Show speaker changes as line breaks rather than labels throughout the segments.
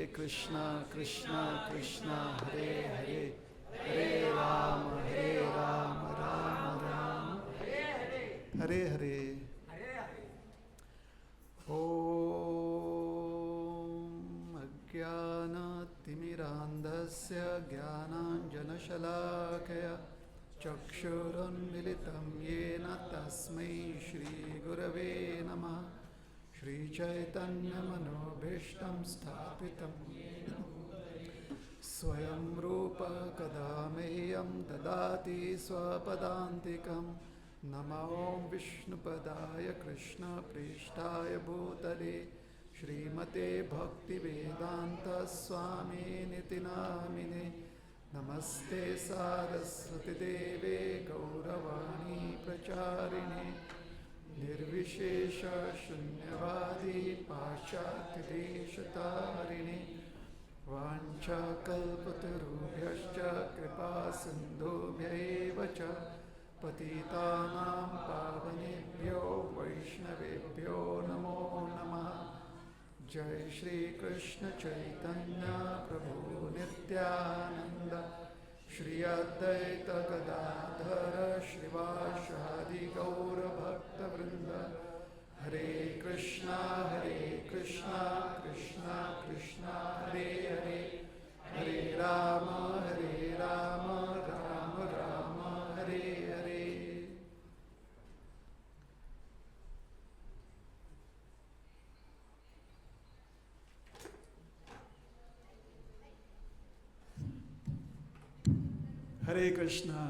कृष्णा कृष्णा कृष्णा हरे हरे, हरे राम राम राम हरे हरे। ॐ अज्ञानतिमिरान्धस्य ज्ञानाञ्जनशलाकया चक्षुरुन्मिलितं येन तस्मै श्रीगुरवे नमः। श्रीचैतन्यमनोभीष्टं स्थापितं स्वयं रूप कदा मह्यं ददाति स्वपदान्तिकं। नमो विष्णुपदाय कृष्णप्रेष्ठाय भूतले श्रीमते भक्तिवेदान्तस्वामिनिति नामिने। नमस्ते सारस्वतीदेवे गौरवाणी प्रचारिणे निर्विशेष शून्यवादी पाश्चात्यदेशतारिणे। वाञ्छाकल्पतरुभ्यश्च कृपा सिन्धुभ्यैव च पतितानां पावनेभ्यो वैष्णवेभ्यो नमो नमः। जय श्री कृष्ण चैतन्य प्रभु नित्यानंद श्री अद्वैत गदाधर श्रीवासादि गौर भक्तवृंद। हरे कृष्णा कृष्णा कृष्णा हरे हरे, हरे राम राम राम हरे हरे। हरे कृष्णा।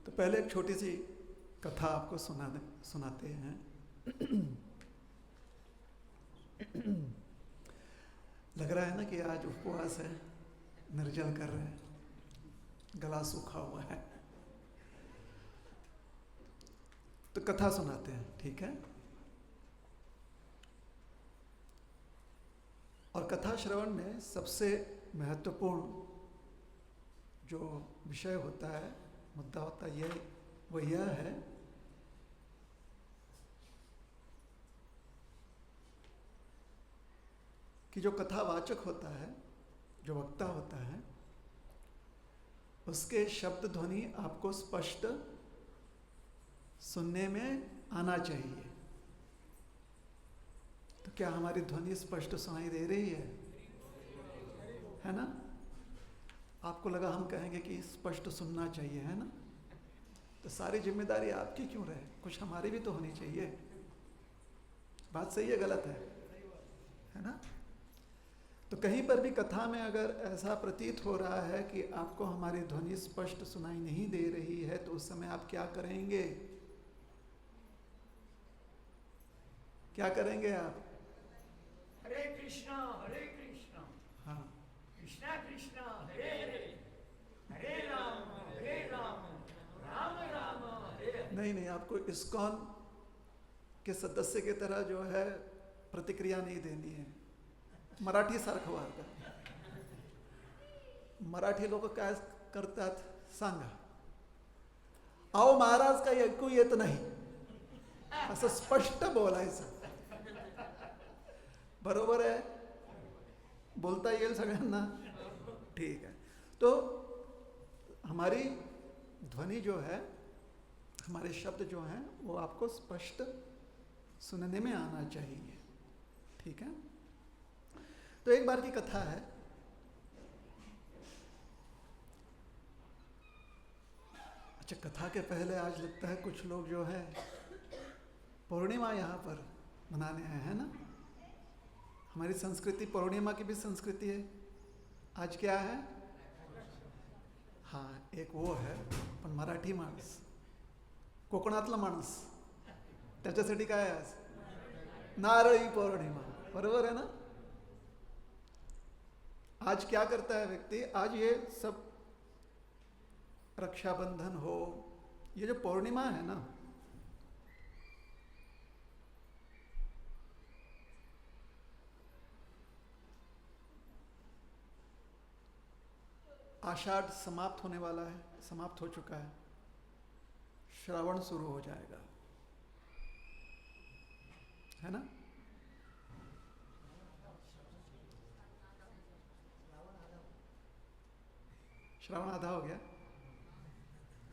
तो पहले एक छोटी सी कथा आपको सुनाते हैं। लग रहा है ना कि आज उपवास है, निर्जल कर रहे हैं, गला सूखा हुआ है, तो कथा सुनाते हैं, ठीक है। और कथा श्रवण में सबसे महत्वपूर्ण जो विषय होता है, मुद्दा होता है, वो यह है कि जो कथावाचक होता है, जो वक्ता होता है, उसके शब्द ध्वनि आपको स्पष्ट सुनने में आना चाहिए। तो क्या हमारी ध्वनि स्पष्ट सुनाई दे रही है ना? आपको लगा हम कहेंगे कि स्पष्ट सुनना चाहिए, है ना? तो सारी जिम्मेदारी आपकी क्यों रहे, कुछ हमारी भी तो होनी चाहिए। बात सही है गलत है ना? तो कहीं पर भी कथा में अगर ऐसा प्रतीत हो रहा है कि आपको हमारी ध्वनि स्पष्ट सुनाई नहीं दे रही है, तो उस समय आप क्या करेंगे? क्या करेंगे आप?
हरे कृष्णा हाँ, कृष्णा कृष्णा हरे हरे, हरे राम राम राम हरे हरे।
नहीं, आपको इस्कॉन के सदस्य की तरह जो है प्रतिक्रिया नहीं देनी है। मराठी सारखं वागा। मराठी लोक काय करतात सांगा, अहो महाराज काही ऐकू येत नाही, असं स्पष्ट बोलायचं। बरोबर है? बोलता येईल सगळ्यांना? ठीक है। तो हमारी ध्वनि जो है, हमारे शब्द जो हैं, वो आपको स्पष्ट सुनने में आना चाहिए, ठीक है। तो एक बार की कथा है। अच्छा, कथा के पहले आज लगता है कुछ लोग जो है पूर्णिमा यहाँ पर मनाने आए हैं ना। हमारी संस्कृति पूर्णिमा की भी संस्कृति है। आज क्या है? हाँ, एक वो है, पण मराठी माणूस, कोकणातला माणूस, त्याच्यासाठी काय आज नारळी पौर्णिमा, बरोबर है ना। आज क्या करता है व्यक्ति? आज ये सब रक्षाबंधन हो, ये जो पूर्णिमा है ना, आषाढ़ समाप्त होने वाला है, समाप्त हो चुका है। श्रावण शुरू हो जाएगा, है ना? श्रावण आधा हो गया,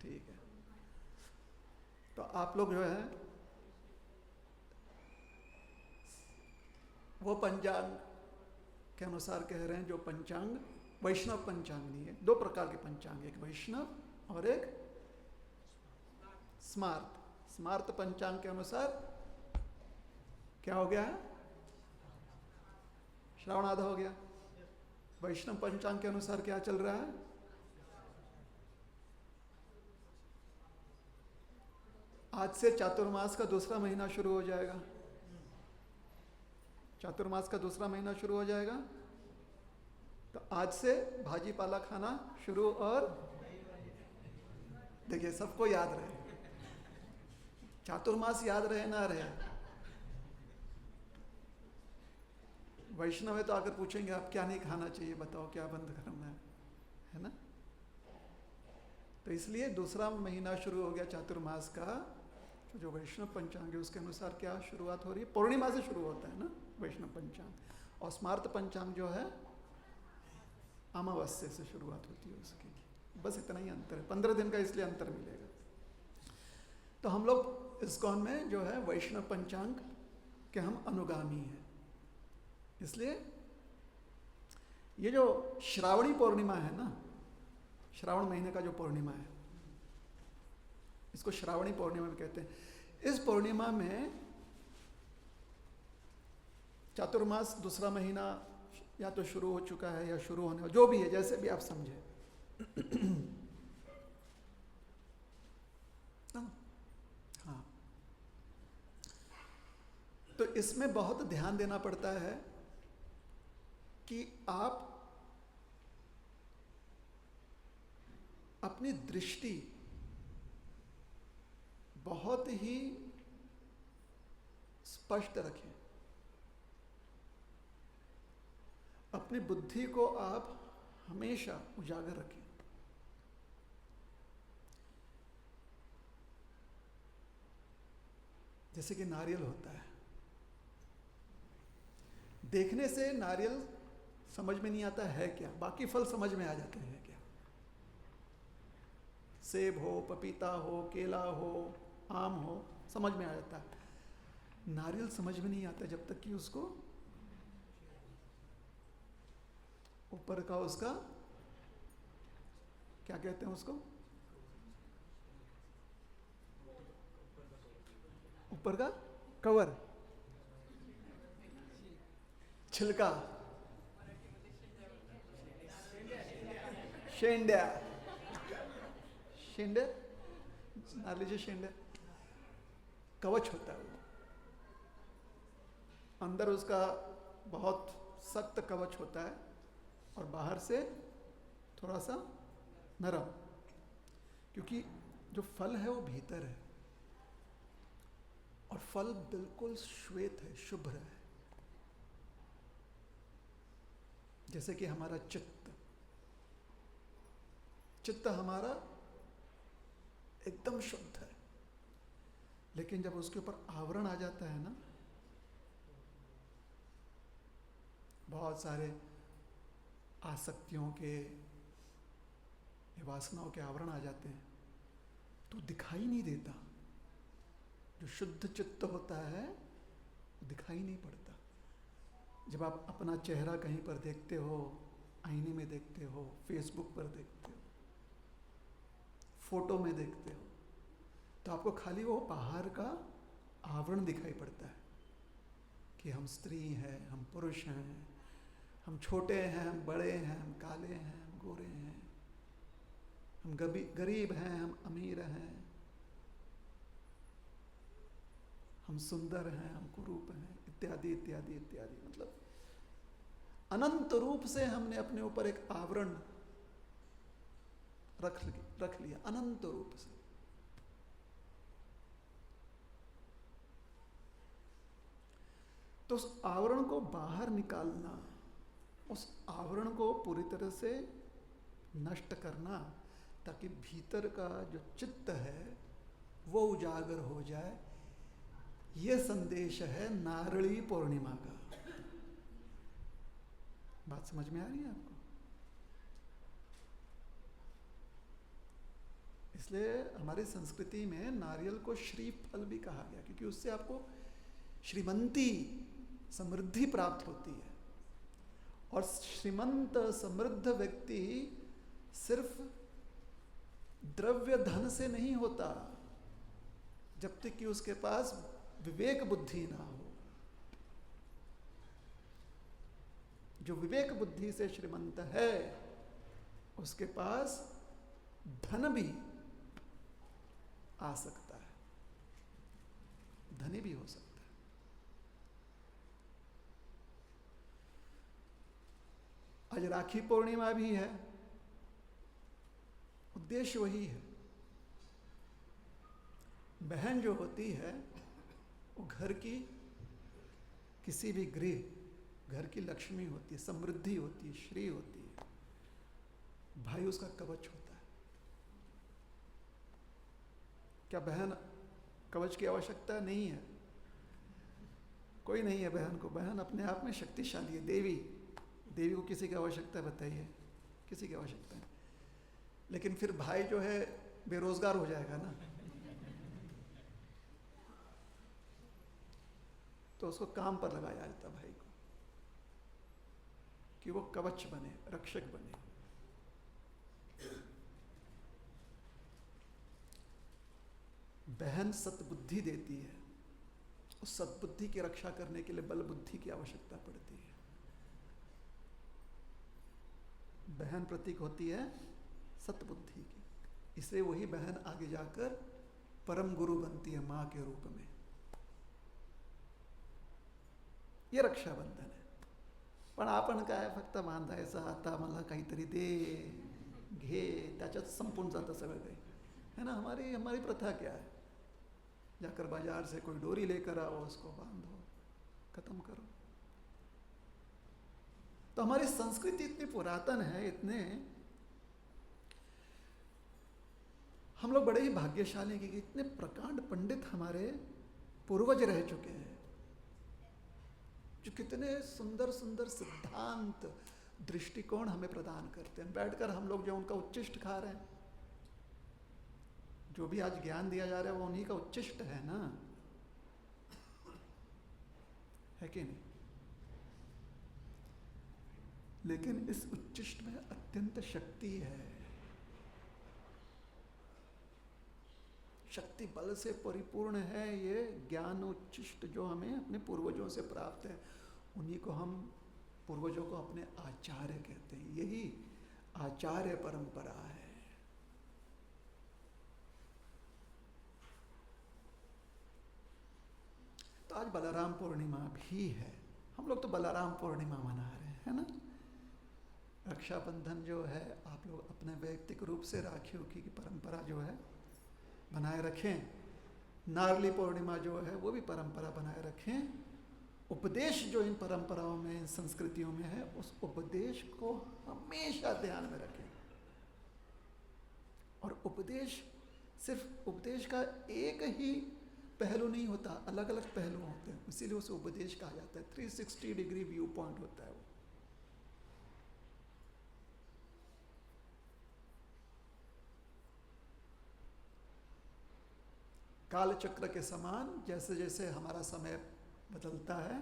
ठीक है। तो आप लोग जो है वो पंचांग के अनुसार कह रहे हैं, जो पंचांग वैष्णव पंचांग नहीं है। दो प्रकार के पंचांग, एक वैष्णव और एक स्मार्त। स्मार्त पंचांग के अनुसार क्या हो गया है? श्रावण आधा हो गया। वैष्णव पंचांग के अनुसार क्या चल रहा है? आज से चातुर्मास का दूसरा महीना शुरू हो जाएगा। चातुर्मास का दूसरा महीना शुरू हो जाएगा, तो आज से भाजी पाला खाना शुरू। और देखिए, सबको याद रहे, चातुर्मास याद रहे ना रहे। वैष्णव है तो आकर पूछेंगे आप क्या नहीं खाना चाहिए, बताओ क्या बंद करना है ना? तो इसलिए दूसरा महीना शुरू हो गया चातुर्मास का। तो जो वैष्णव पंचांग है उसके अनुसार क्या शुरुआत हो रही है? पूर्णिमा से शुरू होता है ना वैष्णव पंचांग। और स्मार्त पंचांग जो है अमावस्या से शुरुआत होती है उसकी। बस इतना ही अंतर है, 15 दिन का इसलिए अंतर मिलेगा। तो हम लोग इस्कॉन में जो है वैष्णव पंचांग के हम अनुगामी हैं। इसलिए ये जो श्रावणी पूर्णिमा है ना, श्रावण महीने का जो पूर्णिमा है, इसको श्रावणी पूर्णिमा भी कहते हैं। इस पूर्णिमा में चातुर्मास दूसरा महीना या तो शुरू हो चुका है या शुरू होने, जो भी है, जैसे भी आप समझे। हाँ, तो इसमें बहुत ध्यान देना पड़ता है कि आप अपनी दृष्टि बहुत ही स्पष्ट रखें। अपनी बुद्धि को आप हमेशा उजागर रखें। जैसे कि नारियल होता है, देखने से नारियल समझ में नहीं आता है क्या, बाकी फल समझ में आ जाते हैं क्या। सेब हो, पपीता हो, केला हो, आम हो, समझ में आ जाता है। नारियल समझ में नहीं आता जब तक कि उसको ऊपर का उसका क्या कहते हैं, उसको ऊपर का कवर, छिलका, शेंड्या, शेंडे, नारियल शेंडे, कवच होता है वो। अंदर उसका बहुत सख्त कवच होता है और बाहर से थोड़ा सा नरम, क्योंकि जो फल है वो भीतर है और फल बिल्कुल श्वेत है, शुभ्र है। जैसे कि हमारा चित्त हमारा एकदम शुद्ध है, लेकिन जब उसके ऊपर आवरण आ जाता है ना, बहुत सारे आसक्तियों के, वासनाओं के आवरण आ जाते हैं, तो दिखाई नहीं देता। जो शुद्ध चित्त होता है दिखाई नहीं पड़ता। जब आप अपना चेहरा कहीं पर देखते हो, आईने में देखते हो, फेसबुक पर देखते हो, फोटो में देखते हो, तो आपको खाली वो बाहर का आवरण दिखाई पड़ता है कि हम स्त्री हैं, हम पुरुष हैं, हम छोटे हैं, हम बड़े हैं, हम काले हैं, हम गोरे हैं, हम गरीब हैं, हम अमीर हैं, हम सुंदर हैं, हम कुरूप हैं, इत्यादि इत्यादि इत्यादि। मतलब अनंत रूप से हमने अपने ऊपर एक आवरण रख लिया, अनंत रूप से। तो उस आवरण को बाहर निकालना, उस आवरण को पूरी तरह से नष्ट करना, ताकि भीतर का जो चित्त है वो उजागर हो जाए, ये संदेश है नारली पूर्णिमा का। बात समझ में आ रही है आपको? इसलिए हमारी संस्कृति में नारियल को श्रीफल भी कहा गया, क्योंकि उससे आपको श्रीमंती, समृद्धि प्राप्त होती है। और श्रीमंत समृद्ध व्यक्ति सिर्फ द्रव्य धन से नहीं होता, जब तक कि उसके पास विवेक बुद्धि ना हो। जो विवेक बुद्धि से श्रीमंत है, उसके पास धन भी आ सकता है, धनी भी हो सकता है। आज राखी पूर्णिमा भी है, उद्देश्य वही है। बहन जो होती है वो घर की किसी भी गृह, घर की लक्ष्मी होती है, समृद्धि होती है, श्री होती है। भाई उसका कवच होता है। क्या बहन कवच की आवश्यकता नहीं है? कोई नहीं है बहन को। बहन अपने आप में शक्तिशाली है, देवी। देवी को किसी की आवश्यकता बताइए? किसी की आवश्यकता नहीं। लेकिन फिर भाई जो है बेरोजगार हो जाएगा ना, तो उसको काम पर लगाया जाता भाई को, कि वो कवच बने, रक्षक बने। बहन सतबुद्धि देती है, उस सतबुद्धि की रक्षा करने के लिए बल बुद्धि की आवश्यकता पड़ती है। बहन प्रतीक होती है सतबुद्धि की, इसलिए वही बहन आगे जाकर परम गुरु बनती है मां के रूप में। ये रक्षाबंधन है। पण आपण काय फक्त बांधायचं, आता मला काहीतरी दे, घे, त्याच्यात संपून जातं सगळं काही, है ना। हमारी प्रथा क्या है? जाकर बाजार से कोई डोरी लेकर आओ, उसको बांधो, खत्म करो। तो हमारी संस्कृति इतनी पुरातन है, इतने हम लोग बड़े ही भाग्यशाली हैं कि इतने प्रकांड पंडित हमारे पूर्वज रह चुके हैं, जो कितने सुंदर सुंदर सिद्धांत, दृष्टिकोण हमें प्रदान करते हैं। बैठकर हम लोग जो उनका उच्चिष्ट खा रहे हैं, जो भी आज ज्ञान दिया जा रहा है वो उन्हीं का उच्चिष्ट है ना, है कि नहीं? लेकिन इस उच्चिष्ट में अत्यंत शक्ति है। शक्ति बल से परिपूर्ण है। ये ज्ञान उच्चिष्ट जो हमें अपने पूर्वजों से प्राप्त है, उन्हीं को हम पूर्वजों को अपने आचार्य कहते हैं। यही आचार्य परंपरा है। तो आज बलराम पूर्णिमा भी है। हम लोग तो बलराम पूर्णिमा मना रहे हैं, है ना। रक्षाबंधन जो है, आप लोग अपने वैयक्तिक रूप से राखियों की परंपरा जो है बनाए रखें। नारली पूर्णिमा जो है वो भी परंपरा बनाए रखें। उपदेश जो इन परंपराओं में, इन संस्कृतियों में है, उस उपदेश को हमेशा ध्यान में रखें। और उपदेश सिर्फ उपदेश का एक ही पहलू नहीं होता, अलग अलग पहलू होते हैं, इसीलिए उसे उपदेश कहा जाता है। 360 डिग्री व्यू पॉइंट होता है वो। काल चक्र के समान जैसे जैसे हमारा समय बदलता है,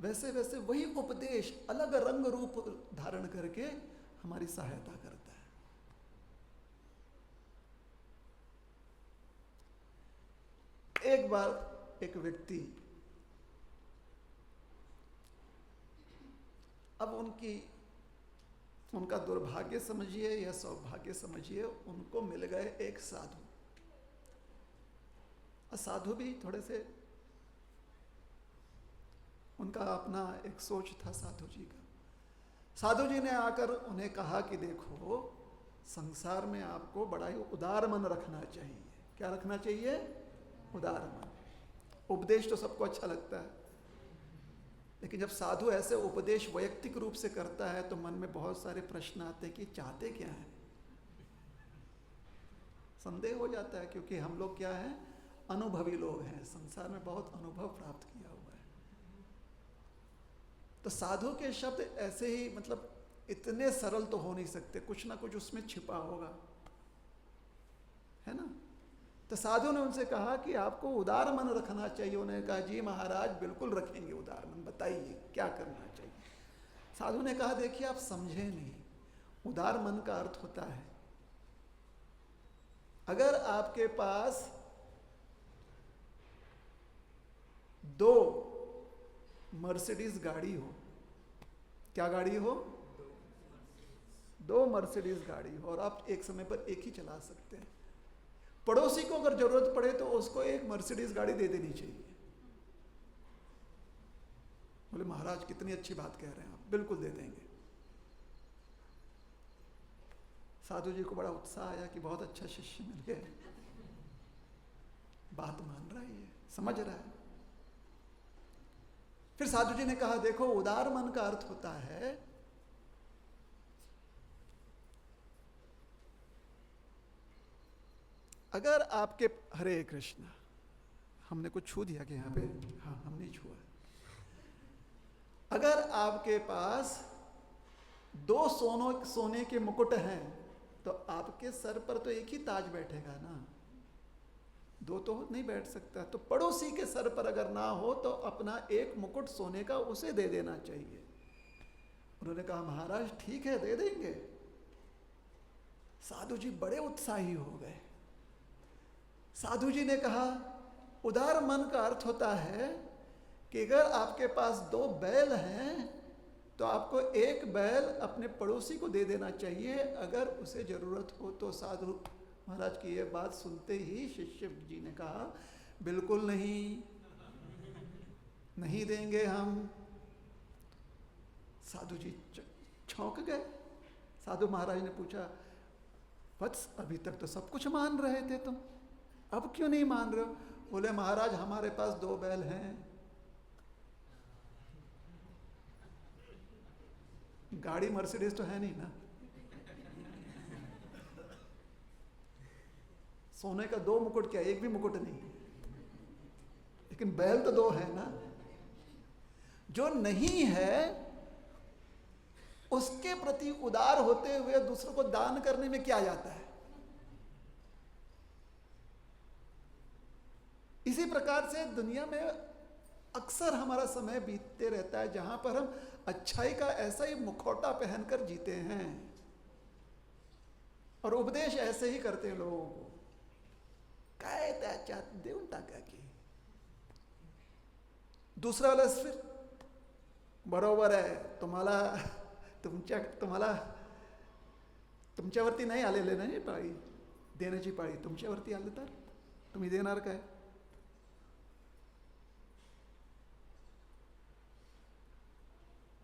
वैसे वैसे वही उपदेश अलग रंग रूप धारण करके हमारी सहायता करता है। एक बार एक व्यक्ति, अब उनका दुर्भाग्य समझिए या सौभाग्य समझिए, उनको मिल गए एक साधु। साधु भी थोड़े से, उनका अपना एक सोच था साधु जी का। साधु जी ने आकर उन्हें कहा कि देखो, संसार में आपको बड़ा ही उदार मन रखना चाहिए। क्या रखना चाहिए? उदार मन। उपदेश तो सबको अच्छा लगता है, लेकिन जब साधु ऐसे उपदेश वैयक्तिक रूप से करता है तो मन में बहुत सारे प्रश्न आते हैं कि चाहते क्या है। संदेह हो जाता है, क्योंकि हम लोग क्या है, अनुभवी लोग हैं, संसार में बहुत अनुभव प्राप्त किया हुआ है। तो साधु के शब्द ऐसे ही मतलब इतने सरल तो हो नहीं सकते, कुछ ना कुछ उसमें छिपा होगा, है ना। तो साधु ने उनसे कहा कि आपको उदार मन रखना चाहिए। उन्होंने कहा जी महाराज बिल्कुल रखेंगे उदार मन, बताइए क्या करना चाहिए। साधु ने कहा देखिए आप समझे नहीं, उदार मन का अर्थ होता है अगर आपके पास 2 मर्सिडीज गाड़ी हो, क्या गाड़ी हो, 2 मर्सिडीज गाड़ी हो और आप एक समय पर एक ही चला सकते हैं। पड़ोसी को अगर जरूरत पड़े तो उसको एक मर्सिडीज गाड़ी दे देनी चाहिए। बोले महाराज कितनी अच्छी बात कह रहे हैं आप, बिल्कुल दे देंगे। साधु जी को बड़ा उत्साह आया कि बहुत अच्छा शिष्य मिल गया, बात मान रहा है, ये समझ रहा है। फिर साधु जी ने कहा देखो उदार मन का अर्थ होता है अगर आपके, हरे कृष्ण, हमने कुछ छू दिया कि यहाँ पे, हाँ हम नहीं छुआ। अगर आपके पास 2 सोने के मुकुट हैं तो आपके सर पर तो एक ही ताज बैठेगा ना, 2 तो नहीं बैठ सकता। तो पड़ोसी के सर पर अगर ना हो तो अपना एक मुकुट सोने का उसे दे देना चाहिए। उन्होंने कहा महाराज ठीक है दे देंगे। साधु जी बड़े उत्साही हो गए। साधु जी ने कहा उदार मन का अर्थ होता है कि अगर आपके पास 2 बैल हैं तो आपको एक बैल अपने पड़ोसी को दे देना चाहिए अगर उसे जरूरत हो तो। साधु महाराज की यह बात सुनते ही शिष्य जी ने कहा बिल्कुल नहीं, नहीं देंगे हम। साधु जी चौंक गए। साधु महाराज ने पूछा वत्स अभी तक तो सब कुछ मान रहे थे तुम, अब क्यों नहीं मान रहे हो? बोले महाराज हमारे पास 2 बैल हैं, गाड़ी मर्सिडीज तो है नहीं ना, सोने का 2 मुकुट क्या, एक भी मुकुट नहीं, लेकिन बैल तो 2 है ना। जो नहीं है उसके प्रति उदार होते हुए दूसरों को दान करने में क्या जाता है। इसी प्रकार से दुनिया में अक्सर हमारा समय बीतते रहता है जहां पर हम अच्छाई का ऐसा ही मुखौटा पहनकर जीते हैं और उपदेश ऐसे ही करते हैं लोगों को, काय त्याच्यात देऊन टाका की। दूसरा वाला फिर बरोबर आहे, तुमच्यावरती नाही आलेले नाही पाळी, देण्याची पाळी तुमच्यावरती आली तर तुम्ही देणार काय?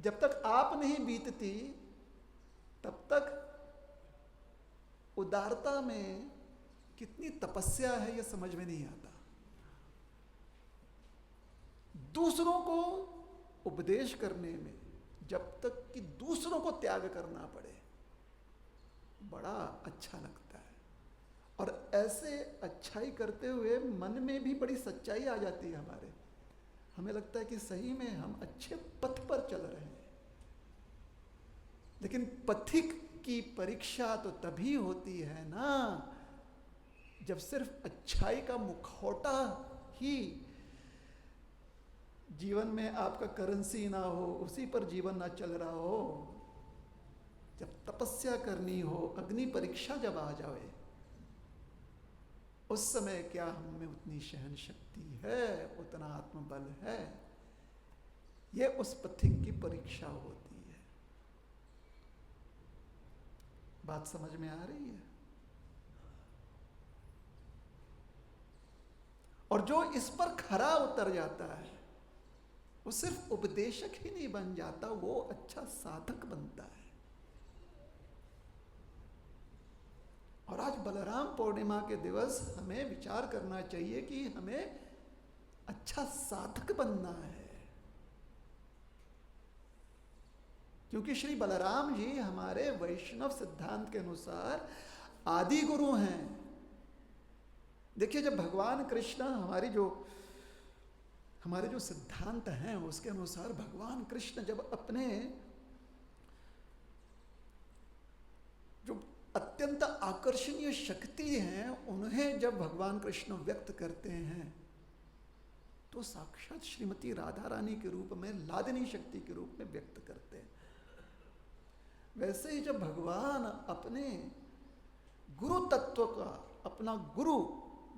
जब तक आप नहीं बीतती तब तक उदारता में कितनी तपस्या है यह समझ में नहीं आता। दूसरों को उपदेश करने में जब तक कि दूसरों को त्याग करना पड़े बड़ा अच्छा लगता है, और ऐसे अच्छाई करते हुए मन में भी बड़ी सच्चाई आ जाती है हमारे। हमें लगता है कि सही में हम अच्छे पथ पर चल रहे हैं। लेकिन पथिक की परीक्षा तो तभी होती है ना जब सिर्फ अच्छाई का मुखौटा ही जीवन में आपका करेंसी ना हो, उसी पर जीवन ना चल रहा हो। जब तपस्या करनी हो, अग्नि परीक्षा जब आ जाए, उस समय क्या हम में उतनी सहन शक्ति है, उतना आत्मबल है, यह उस पथिक की परीक्षा होती है। बात समझ में आ रही है? और जो इस पर खरा उतर जाता है वो सिर्फ उपदेशक ही नहीं बन जाता, वो अच्छा साधक बनता है। और आज बलराम पूर्णिमा के दिवस हमें विचार करना चाहिए कि हमें अच्छा साधक बनना है, क्योंकि श्री बलराम जी हमारे वैष्णव सिद्धांत के अनुसार आदि गुरु हैं। देखिए, जब भगवान कृष्ण हमारे जो सिद्धांत हैं उसके अनुसार भगवान कृष्ण जब अपने जो अत्यंत आकर्षणीय शक्ति हैं उन्हें जब भगवान कृष्ण व्यक्त करते हैं तो साक्षात श्रीमती राधा रानी के रूप में, लादिनी शक्ति के रूप में व्यक्त करते हैं। वैसे ही जब भगवान अपने गुरु तत्व का, अपना गुरु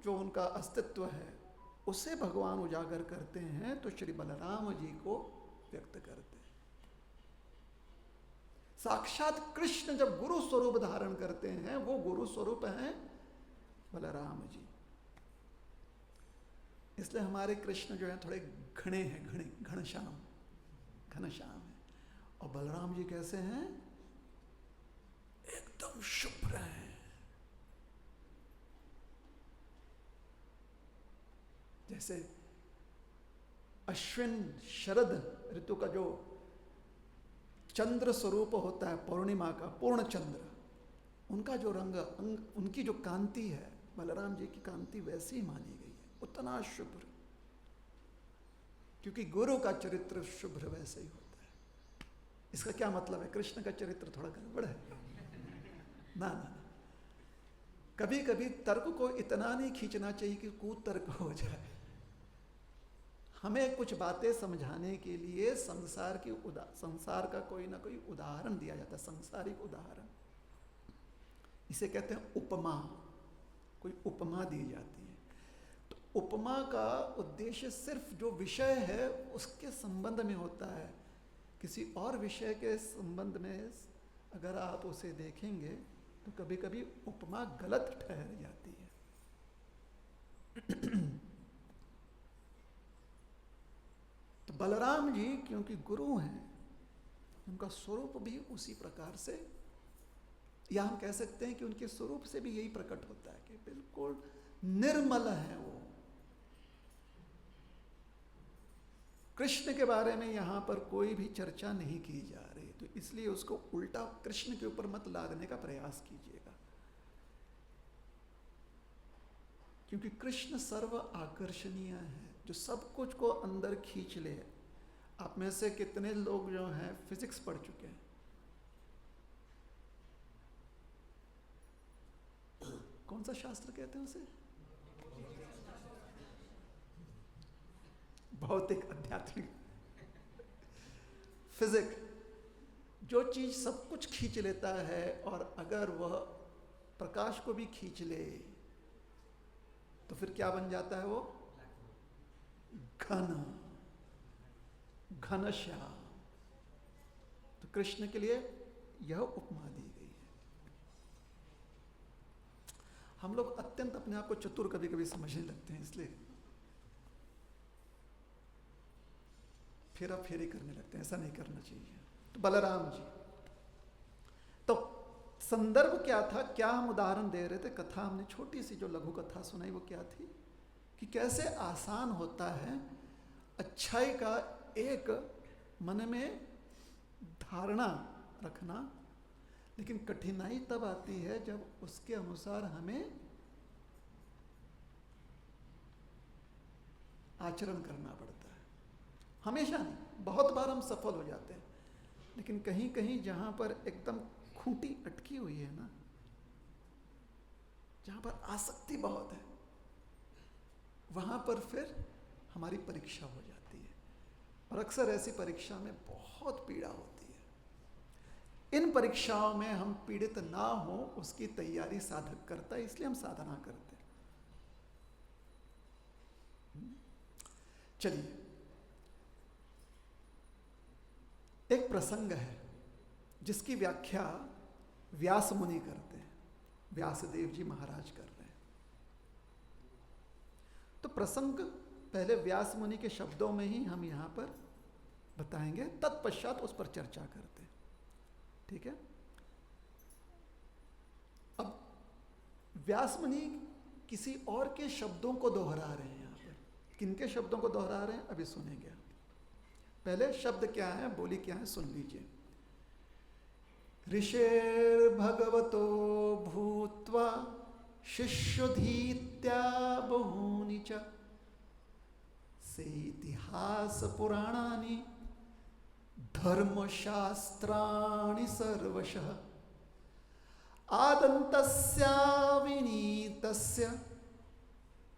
जो उनका अस्तित्व है उसे भगवान उजागर करते हैं तो श्री बलराम जी को व्यक्त करते हैं। साक्षात कृष्ण जब गुरु स्वरूप धारण करते हैं वो गुरु स्वरूप हैं बलराम जी। इसलिए हमारे कृष्ण जो है थोड़े घने हैं, घनश्याम है। और बलराम जी कैसे हैं? एकदम शुभ्र हैं। जैसे अश्विन शरद ऋतु का जो चंद्र स्वरूप होता है, पूर्णिमा का पूर्ण चंद्र, उनका जो रंग, उनकी जो कांति है, बलराम जी की कांति वैसी ही मानी गई है, उतना शुभ्र। क्योंकि गुरु का चरित्र शुभ्र वैसे ही होता है। इसका क्या मतलब है? कृष्ण का चरित्र थोड़ा गड़बड़ है ना। कभी कभी तर्क को इतना नहीं खींचना चाहिए कि कुतर्क हो जाए। हमें कुछ बातें समझाने के लिए संसार का कोई ना कोई उदाहरण दिया जाता है, सांसारिक उदाहरण। इसे कहते हैं उपमा। कोई उपमा दी जाती है। तो उपमा का उद्देश्य सिर्फ जो विषय है उसके संबंध में होता है। किसी और विषय के संबंध में अगर आप उसे देखेंगे तो कभी कभी उपमा गलत ठहर जाती है। तो बलराम जी क्योंकि गुरु हैं, उनका स्वरूप भी उसी प्रकार से, या हम कह सकते हैं कि उनके स्वरूप से भी यही प्रकट होता है कि बिल्कुल निर्मल है वो। कृष्ण के बारे में यहां पर कोई भी चर्चा नहीं की जा रही, तो इसलिए उसको उल्टा कृष्ण के ऊपर मत लादने का प्रयास कीजिएगा। क्योंकि कृष्ण सर्व आकर्षणीय है, जो सब कुछ को अंदर खींच ले। आप में से कितने लोग जो हैं फिजिक्स पढ़ चुके हैं? कौन सा शास्त्र कहते हैं उसे? भौतिक, आध्यात्मिक, फिजिक्स। जो चीज सब कुछ खींच लेता है और अगर वह प्रकाश को भी खींच ले तो फिर क्या बन जाता है वो? घनश्याम। तो कृष्ण के लिए यह उपमा दी गई है। हम लोग अत्यंत अपने आप को चतुर कभी कभी समझने लगते हैं, इसलिए फेरा फेरी करने लगते हैं। ऐसा नहीं करना चाहिए। तो बलराम जी, तो संदर्भ क्या था? क्या हम उदाहरण दे रहे थे? कथा हमने छोटी सी जो लघु कथा सुनाई वो क्या थी कि कैसे आसान होता है अच्छाई का एक मन में धारणा रखना, लेकिन कठिनाई तब आती है जब उसके अनुसार हमें आचरण करना पड़ता है। हमेशा नहीं, बहुत बार हम सफल हो जाते हैं, लेकिन कहीं कहीं जहां पर एकदम खूंटी अटकी हुई है ना, जहां पर आसक्ति बहुत है, वहां पर फिर हमारी परीक्षा हो जाती है। और अक्सर ऐसी परीक्षा में बहुत पीड़ा होती है। इन परीक्षाओं में हम पीड़ित ना हो उसकी तैयारी साधक करता है, इसलिए हम साधना करते हैं। चलिए, एक प्रसंग है जिसकी व्याख्या व्यास मुनि करते हैं, व्यासदेव जी महाराज कर रहे हैं। तो प्रसंग पहले व्यास मुनि के शब्दों में ही हम यहां पर बताएंगे, तत्पश्चात उस पर चर्चा करते हैं। ठीक है? अब व्यास मुनि किसी और के शब्दों को दोहरा रहे हैं। यहां पर किनके शब्दों को दोहरा रहे हैं अभी सुनेंगे। पहले शब्द क्या है, बोली क्या है, सुन लीजिए। ऋषेर्भगवतो भूत्वा शिष्योधीत्या बहूनि च से इतिहास पुराणानि धर्मशास्त्राणि सर्वशः आदन्तस्याविनीतस्य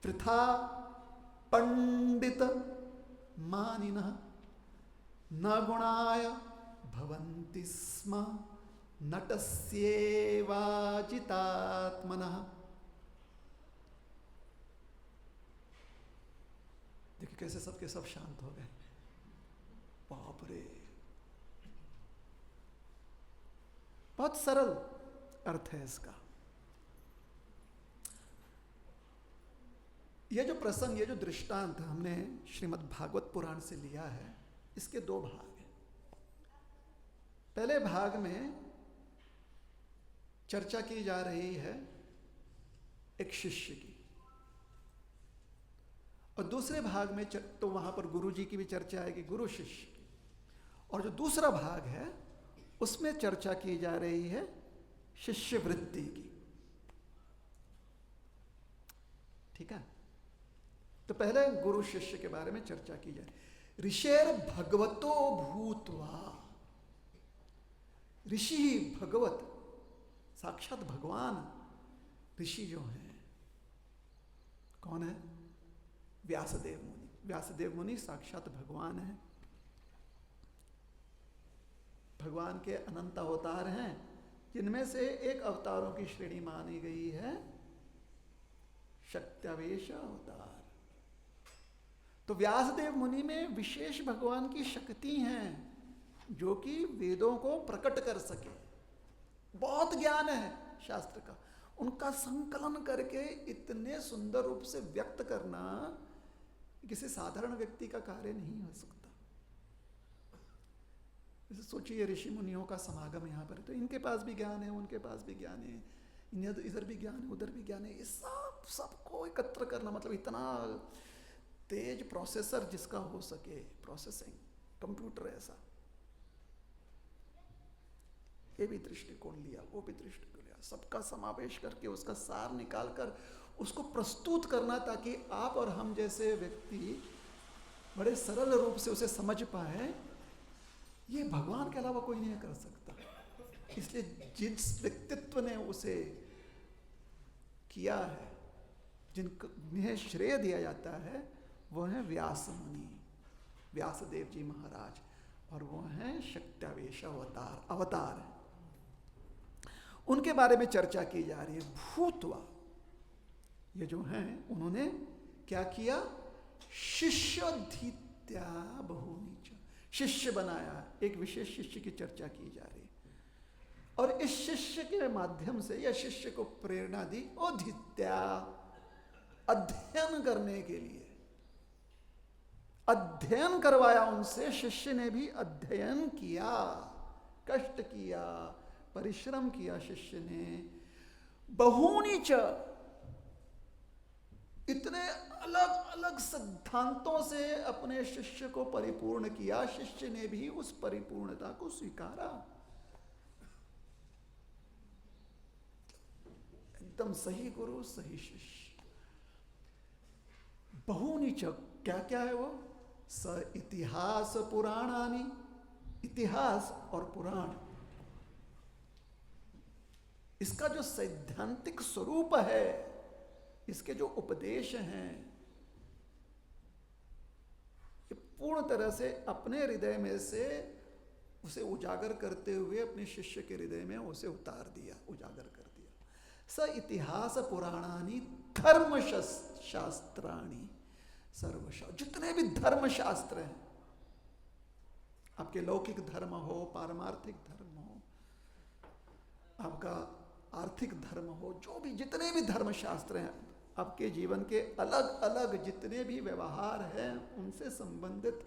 वृथा पंडित मानिनः न गुणाय भवन्ति स्म नटस्येवाजितात्मनः। देखिए कैसे सबके सब शांत हो गए। बाप रे, बहुत सरल अर्थ है इसका। यह जो प्रसंग, ये जो दृष्टांत हमने श्रीमद् भागवत पुराण से लिया है, इसके दो भाग हैं। पहले भाग में चर्चा की जा रही है एक शिष्य की, और दूसरे भाग में तो वहां पर गुरु जी की भी चर्चा आएगी, गुरु शिष्य की। और जो दूसरा भाग है उसमें चर्चा की जा रही है शिष्य वृत्ति की। ठीक है, तो पहले गुरु शिष्य के बारे में चर्चा की जाए। ऋषेर भगवतो भूत्वा, ऋषि भगवत, साक्षात भगवान ऋषि जो हैं, कौन है? व्यासदेव मुनि। व्यासदेव मुनि साक्षात भगवान है। भगवान के अनंत अवतार हैं, जिनमें से एक अवतारों की श्रेणी मानी गई है शक्त्यावेश अवतार। तो व्यासदेव मुनि में विशेष भगवान की शक्ति हैं, जो कि वेदों को प्रकट कर सके। बहुत ज्ञान है शास्त्र का, उनका संकलन करके इतने सुंदर रूप से व्यक्त करना किसी साधारण व्यक्ति का कार्य नहीं हो सकता। जैसे सोचिए ऋषि मुनियों का समागम यहाँ पर, तो इनके पास भी ज्ञान है, उनके पास भी ज्ञान है, इधर भी ज्ञान है, उधर भी ज्ञान है। ये सबको एकत्र करना, मतलब इतना तेज प्रोसेसर जिसका हो सके, प्रोसेसिंग कंप्यूटर ऐसा, ये भी दृष्टिकोण लिया, वो भी दृष्टिकोण लिया, सबका समावेश करके उसका सार निकालकर उसको प्रस्तुत करना, ताकि आप और हम जैसे व्यक्ति बड़े सरल रूप से उसे समझ पाए। ये भगवान के अलावा कोई नहीं कर सकता। इसलिए जिस व्यक्तित्व ने उसे किया है, जिन्हें श्रेय दिया जाता है, वो है व्यास मुनि, व्यासदेव जी महाराज, और वो हैं शक्त्यावेश अवतार है। उनके बारे में चर्चा की जा रही है। भूत्वा, ये जो हैं, उन्होंने क्या किया? शिष्योधीत्या बहूनि च, शिष्य बनाया। एक विशेष शिष्य की चर्चा की जा रही है, और इस शिष्य के माध्यम से या शिष्य को प्रेरणा दी, औधित्या, अध्ययन करने के लिए अध्ययन करवाया उनसे। शिष्य ने भी अध्ययन किया, कष्ट किया, परिश्रम किया शिष्य ने। बहूनि च, इतने अलग अलग सिद्धांतों से अपने शिष्य को परिपूर्ण किया। शिष्य ने भी उस परिपूर्णता को स्वीकारा। एकदम सही गुरु, सही शिष्य। बहूनि च, क्या क्या है वो? स इतिहास पुराणानि, इतिहास और पुराण, इसका जो सैद्धांतिक स्वरूप है, इसके जो उपदेश हैं, ये पूर्ण तरह से अपने हृदय में से उसे उजागर करते हुए अपने शिष्य के हृदय में उसे उतार दिया, उजागर कर दिया। स इतिहास पुराणानि धर्मशास्त्राणि सर्वशः, जितने भी धर्मशास्त्र हैं, आपके लौकिक धर्म हो, पारमार्थिक धर्म हो, आपका आर्थिक धर्म हो, जो भी जितने भी धर्मशास्त्र हैं, आपके जीवन के अलग अलग जितने भी व्यवहार हैं, उनसे संबंधित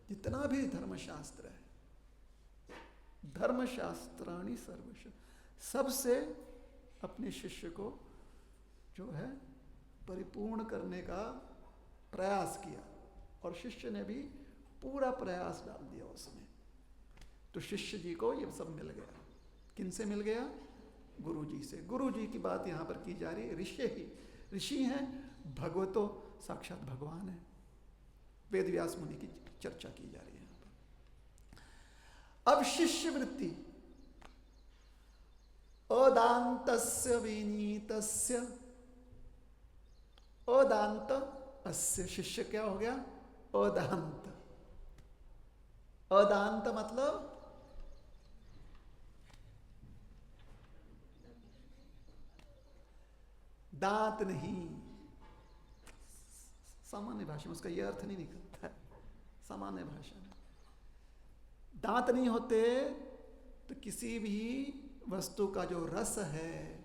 जितना भी धर्मशास्त्र है, धर्मशास्त्राणि सर्वशः, सबसे अपने शिष्य को जो है परिपूर्ण करने का प्रयास किया, और शिष्य ने भी पूरा प्रयास डाल दिया उसमें। तो शिष्य जी को ये सब मिल गया। किनसे मिल गया? गुरु जी से। गुरु जी की बात यहाँ पर की जा रही है। ऋषि हैं, भगवतो साक्षात भगवान है। वेद व्यास मुनि की चर्चा की जा रही है यहाँ पर। अब शिष्य वृत्ति, अदान्तस्य विनीतस्य, अदांत अस्य, शिष्य क्या हो गया? अदांत। अदांत मतलब दांत नहीं। सामान्य भाषा में उसका यह अर्थ नहीं निकलता है। सामान्य भाषा में दांत नहीं होते तो किसी भी वस्तु का जो रस है,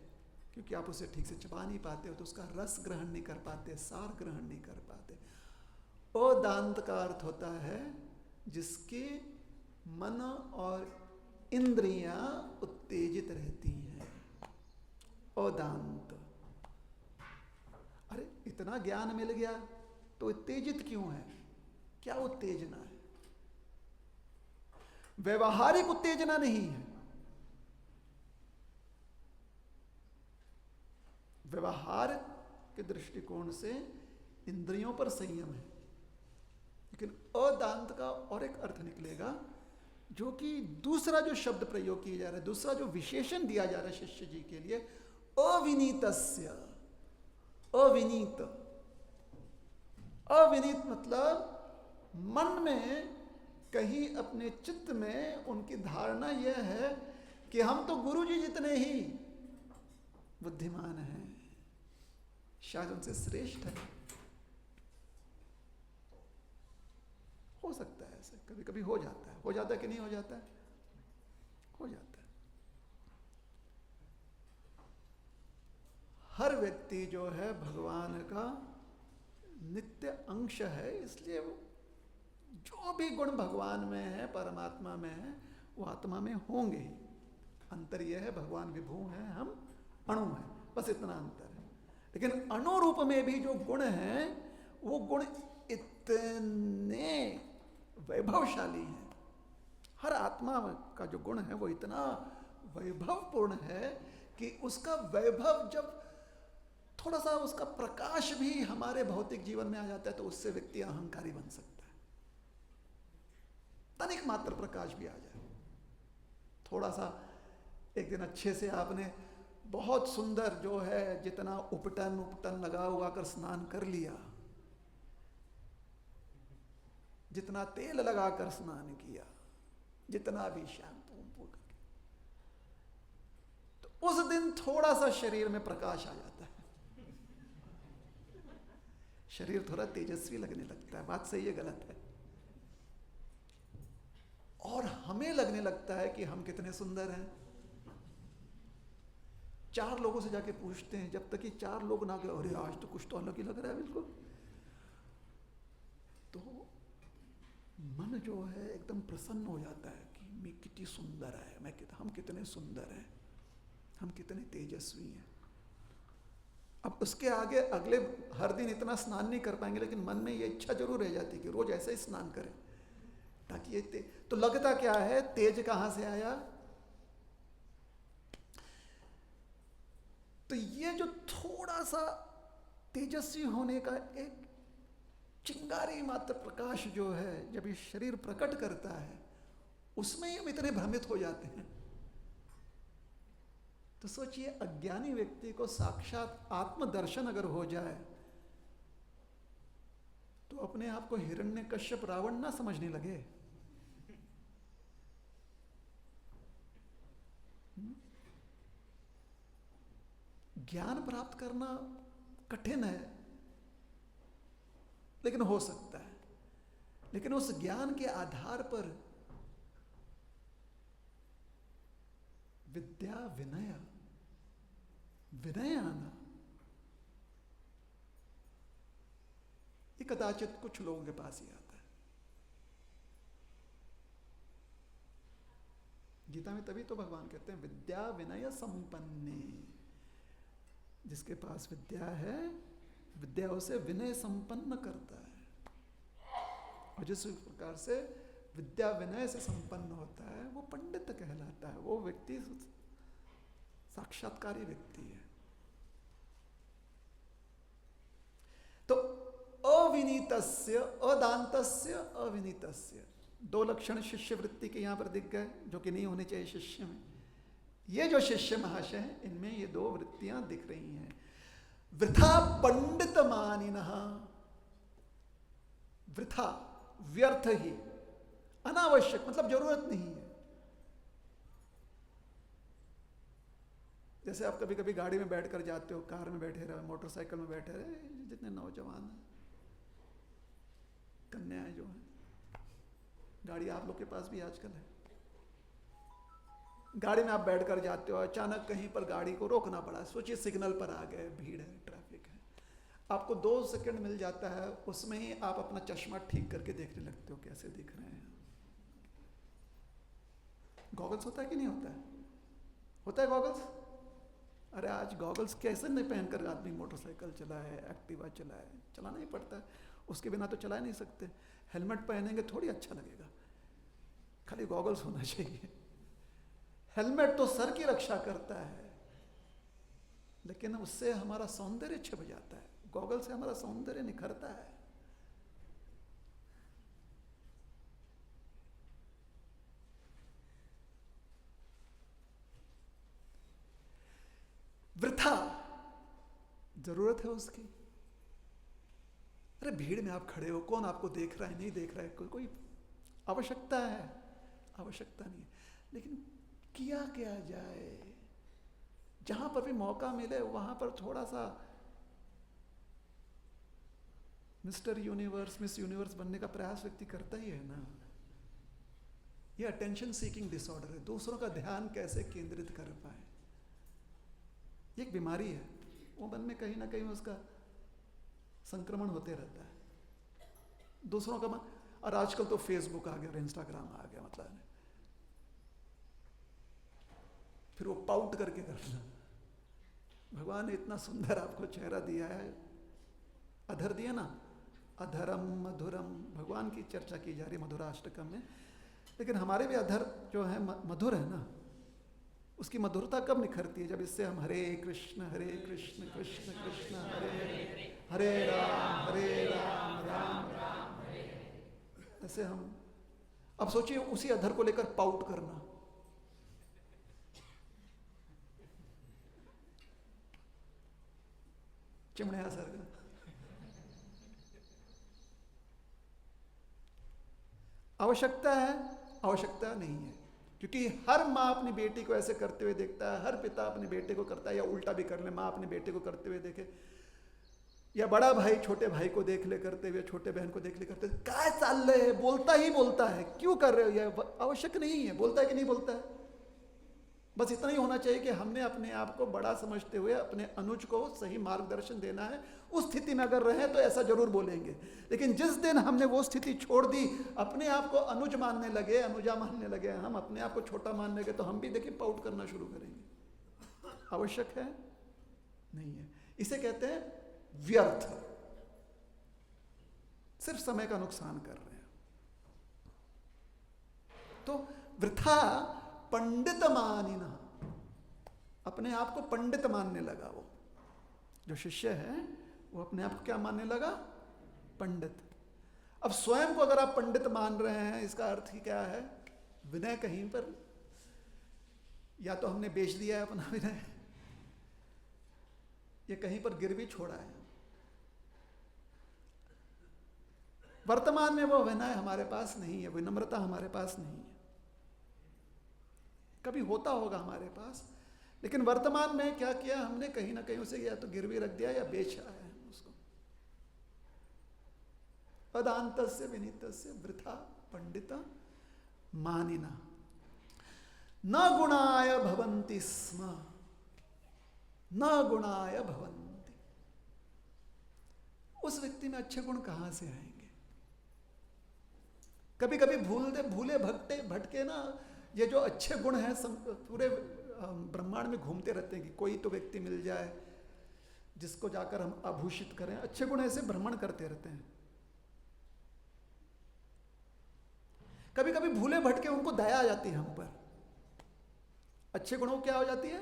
क्योंकि आप उसे ठीक से चबा नहीं पाते हो, तो उसका रस ग्रहण नहीं कर पाते, सार ग्रहण नहीं कर पाते। अदांत का अर्थ होता है जिसके मन और इंद्रियां उत्तेजित रहती हैं। अदांत। अरे इतना ज्ञान मिल गया तो उत्तेजित क्यों है? क्या उत्तेजना है? व्यवहारिक उत्तेजना नहीं है। व्यवहार के दृष्टिकोण से इंद्रियों पर संयम है, लेकिन अदांत का और एक अर्थ निकलेगा, जो कि दूसरा जो शब्द प्रयोग किया जा रहा है, दूसरा जो विशेषण दिया जा रहा है शिष्य जी के लिए, अविनीतस्य। अविनीत। अविनीत मतलब मन में कहीं अपने चित्त में उनकी धारणा यह है कि हम तो गुरु जी जितने ही बुद्धिमान हैं, शायद उनसे श्रेष्ठ है। हो सकता है ऐसे, कभी कभी हो जाता है। हो जाता है कि नहीं हो जाता है? हो जाता है। हर व्यक्ति जो है भगवान का नित्य अंश है, इसलिए वो जो भी गुण भगवान में है, परमात्मा में है, वो आत्मा में होंगे ही। अंतर यह है, भगवान विभू हैं, हम अणु हैं, बस इतना अंतर है। लेकिन अणु रूप में भी जो गुण हैं, वो गुण इतने वैभवशाली हैं। हर आत्मा का जो गुण है वो इतना वैभवपूर्ण है कि उसका वैभव जब थोड़ा सा उसका प्रकाश भी हमारे भौतिक जीवन में आ जाता है तो उससे व्यक्ति अहंकारी बन सकता है। तनिक मात्र प्रकाश भी आ जाए, थोड़ा सा एक दिन अच्छे से आपने बहुत सुंदर जो है जितना उपटन लगा हुआ कर स्नान कर लिया, जितना तेल लगाकर स्नान किया, जितना भी शैम्पू करके, तो उस दिन थोड़ा सा शरीर में प्रकाश आ जाता है, शरीर थोड़ा तेजस्वी लगने लगता है। बात सही है गलत है? और हमें लगने लगता है कि हम कितने सुंदर हैं। 4 लोगों से जाके पूछते हैं, जब तक कि 4 लोग ना गए, अरे आज तो कुछ तो अलग ही लग रहा है बिल्कुल, तो मन जो है एकदम प्रसन्न हो जाता है कि मैं कितनी सुंदर है, हम कितने सुंदर हैं, हम कितने तेजस्वी हैं। अब उसके आगे अगले हर दिन इतना स्नान नहीं कर पाएंगे, लेकिन मन में ये इच्छा जरूर रह जाती है कि रोज ऐसा ही स्नान करें ताकि ये तो लगता क्या है, तेज कहां से आया? तो ये जो थोड़ा सा तेजस्वी होने का एक चिंगारी मात्र प्रकाश जो है, जब ये शरीर प्रकट करता है, उसमें हम इतने भ्रमित हो जाते हैं। तो सोचिए, अज्ञानी व्यक्ति को साक्षात आत्मदर्शन अगर हो जाए तो अपने आप को हिरण्यकश्यप रावण ना समझने लगे। ज्ञान प्राप्त करना कठिन है, लेकिन हो सकता है। लेकिन उस ज्ञान के आधार पर विद्या विनय आना, ये कदाचित कुछ लोगों के पास ही आता है। गीता में तभी तो भगवान कहते हैं विद्या विनय संपन्ने। जिसके पास विद्या है, विद्या उसे विनय संपन्न करता है, और जिस प्रकार से विद्या विनय से संपन्न होता है वो पंडित कहलाता है। वो व्यक्ति साक्षात्कारी व्यक्ति है। तो अविनीतस्य, अदांतस्य, अविनीतस्य, दो लक्षण शिष्य वृत्ति के यहां पर दिख गए, जो कि नहीं होने चाहिए शिष्य में। ये जो शिष्य महाशय हैं, इनमें ये दो वृत्तियां दिख रही हैं। वृथा पंडित मानिनः, वृथा व्यर्थ ही, अनावश्यक मतलब जरूरत नहीं है। जैसे आप कभी कभी गाड़ी में बैठकर जाते हो, कार में बैठे रहे, मोटरसाइकिल में बैठे रहे, जितने नौजवान हैं, कन्याएं जो हैं, गाड़ी आप लोग के पास भी आजकल है, गाड़ी में आप बैठकर जाते हो, अचानक कहीं पर गाड़ी को रोकना पड़ा, सोचिए सिग्नल पर आ गए, भीड़ है, ट्रैफिक है, आपको 2 सेकंड मिल जाता है, उसमें ही आप अपना चश्मा ठीक करके देखने लगते हो कैसे दिख रहे हैं। गॉगल्स होता है कि नहीं होता है? होता है गॉगल्स? अरे आज गॉगल्स कैसे नहीं पहनकर आदमी मोटरसाइकिल चलाए, एक्टिवा चलाए, चलाना ही पड़ता है, उसके बिना तो चला नहीं सकते। हेलमेट पहनेंगे थोड़ी अच्छा लगेगा, खाली गॉगल्स होना चाहिए। हेलमेट तो सर की रक्षा करता है, लेकिन उससे हमारा सौंदर्य छिप जाता है, गॉगल से हमारा सौंदर्य निखरता है। वृथा जरूरत है उसकी। अरे भीड़ में आप खड़े हो, कौन आपको देख रहा है नहीं देख रहा है, कोई आवश्यकता है? आवश्यकता नहीं है, लेकिन किया क्या जाए? जहां पर भी मौका मिले वहां पर थोड़ा सा मिस्टर यूनिवर्स, मिस यूनिवर्स बनने का प्रयास व्यक्ति करता ही है ना। ये अटेंशन सीकिंग डिसऑर्डर है, दूसरों का ध्यान कैसे केंद्रित कर पाए, ये एक बीमारी है, वो मन में कहीं ना कहीं उसका संक्रमण होते रहता है दूसरों का मन। और आजकल तो फेसबुक आ गया और इंस्टाग्राम आ गया, मतलब फिर वो पाउट करके करना। भगवान ने इतना सुंदर आपको चेहरा दिया है, अधर दिया ना, अधरम मधुरम, भगवान की चर्चा की जा रही है मधुराष्टकम में, लेकिन हमारे भी अधर जो है मधुर है ना, उसकी मधुरता कब निखरती है? जब इससे हम हरे कृष्ण कृष्ण कृष्ण हरे हरे, हरे राम राम राम हरे। ऐसे हम, अब सोचिए उसी अधर को लेकर पाउट करना, चिमड़िया सर का। आवश्यकता है? आवश्यकता नहीं है, क्योंकि हर माँ अपनी बेटी को ऐसे करते हुए देखता है, हर पिता अपने बेटे को करता है, या उल्टा भी कर ले, माँ अपने बेटे को करते हुए देखे, या बड़ा भाई छोटे भाई को देख ले करते हुए, छोटे बहन को देख ले करते हुए, क्या चाल रहे हैं, बोलता ही बोलता है, क्यों कर रहे हो? यह आवश्यक नहीं है, बोलता है कि नहीं बोलता है? बस इतना ही होना चाहिए कि हमने अपने आप को बड़ा समझते हुए अपने अनुज को सही मार्गदर्शन देना है। उस स्थिति में अगर रहे तो ऐसा जरूर बोलेंगे, लेकिन जिस दिन हमने वो स्थिति छोड़ दी, अपने आप को अनुज मानने लगे, अनुजा मानने लगे, हम अपने आप को छोटा मानने लगे, तो हम भी देखिए पाउट करना शुरू करेंगे। आवश्यक है? नहीं है। इसे कहते हैं व्यर्थ, सिर्फ समय का नुकसान कर रहे हैं। तो वृथा पंडित मानिना, अपने आप को पंडित मानने लगा। वो जो शिष्य है वो अपने आप को क्या मानने लगा? पंडित। अब स्वयं को अगर आप पंडित मान रहे हैं, इसका अर्थ ही क्या है? विनय कहीं पर, या तो हमने बेच दिया है अपना विनय, ये कहीं पर गिरवी छोड़ा है। वर्तमान में वो विनय हमारे पास नहीं है, विनम्रता हमारे पास नहीं है। कभी होता होगा हमारे पास, लेकिन वर्तमान में क्या किया हमने? कहीं ना कहीं उसे या तो गिरवी रख दिया या बेच आया है उसको। अदांतस्य विनीतस्य वृथा पंडित मानिना न गुणाय भवन्ति स्म, न गुणाय भवन्ति। उस व्यक्ति में अच्छे गुण कहां से आएंगे? कभी कभी भूले भटके ना, ये जो अच्छे गुण हैं पूरे ब्रह्मांड में घूमते रहते हैं कि कोई तो व्यक्ति मिल जाए जिसको जाकर हम आभूषित करें। अच्छे गुण ऐसे भ्रमण करते रहते हैं। कभी कभी भूले भटके उनको दया आ जाती है हम पर। अच्छे गुणों को क्या हो जाती है?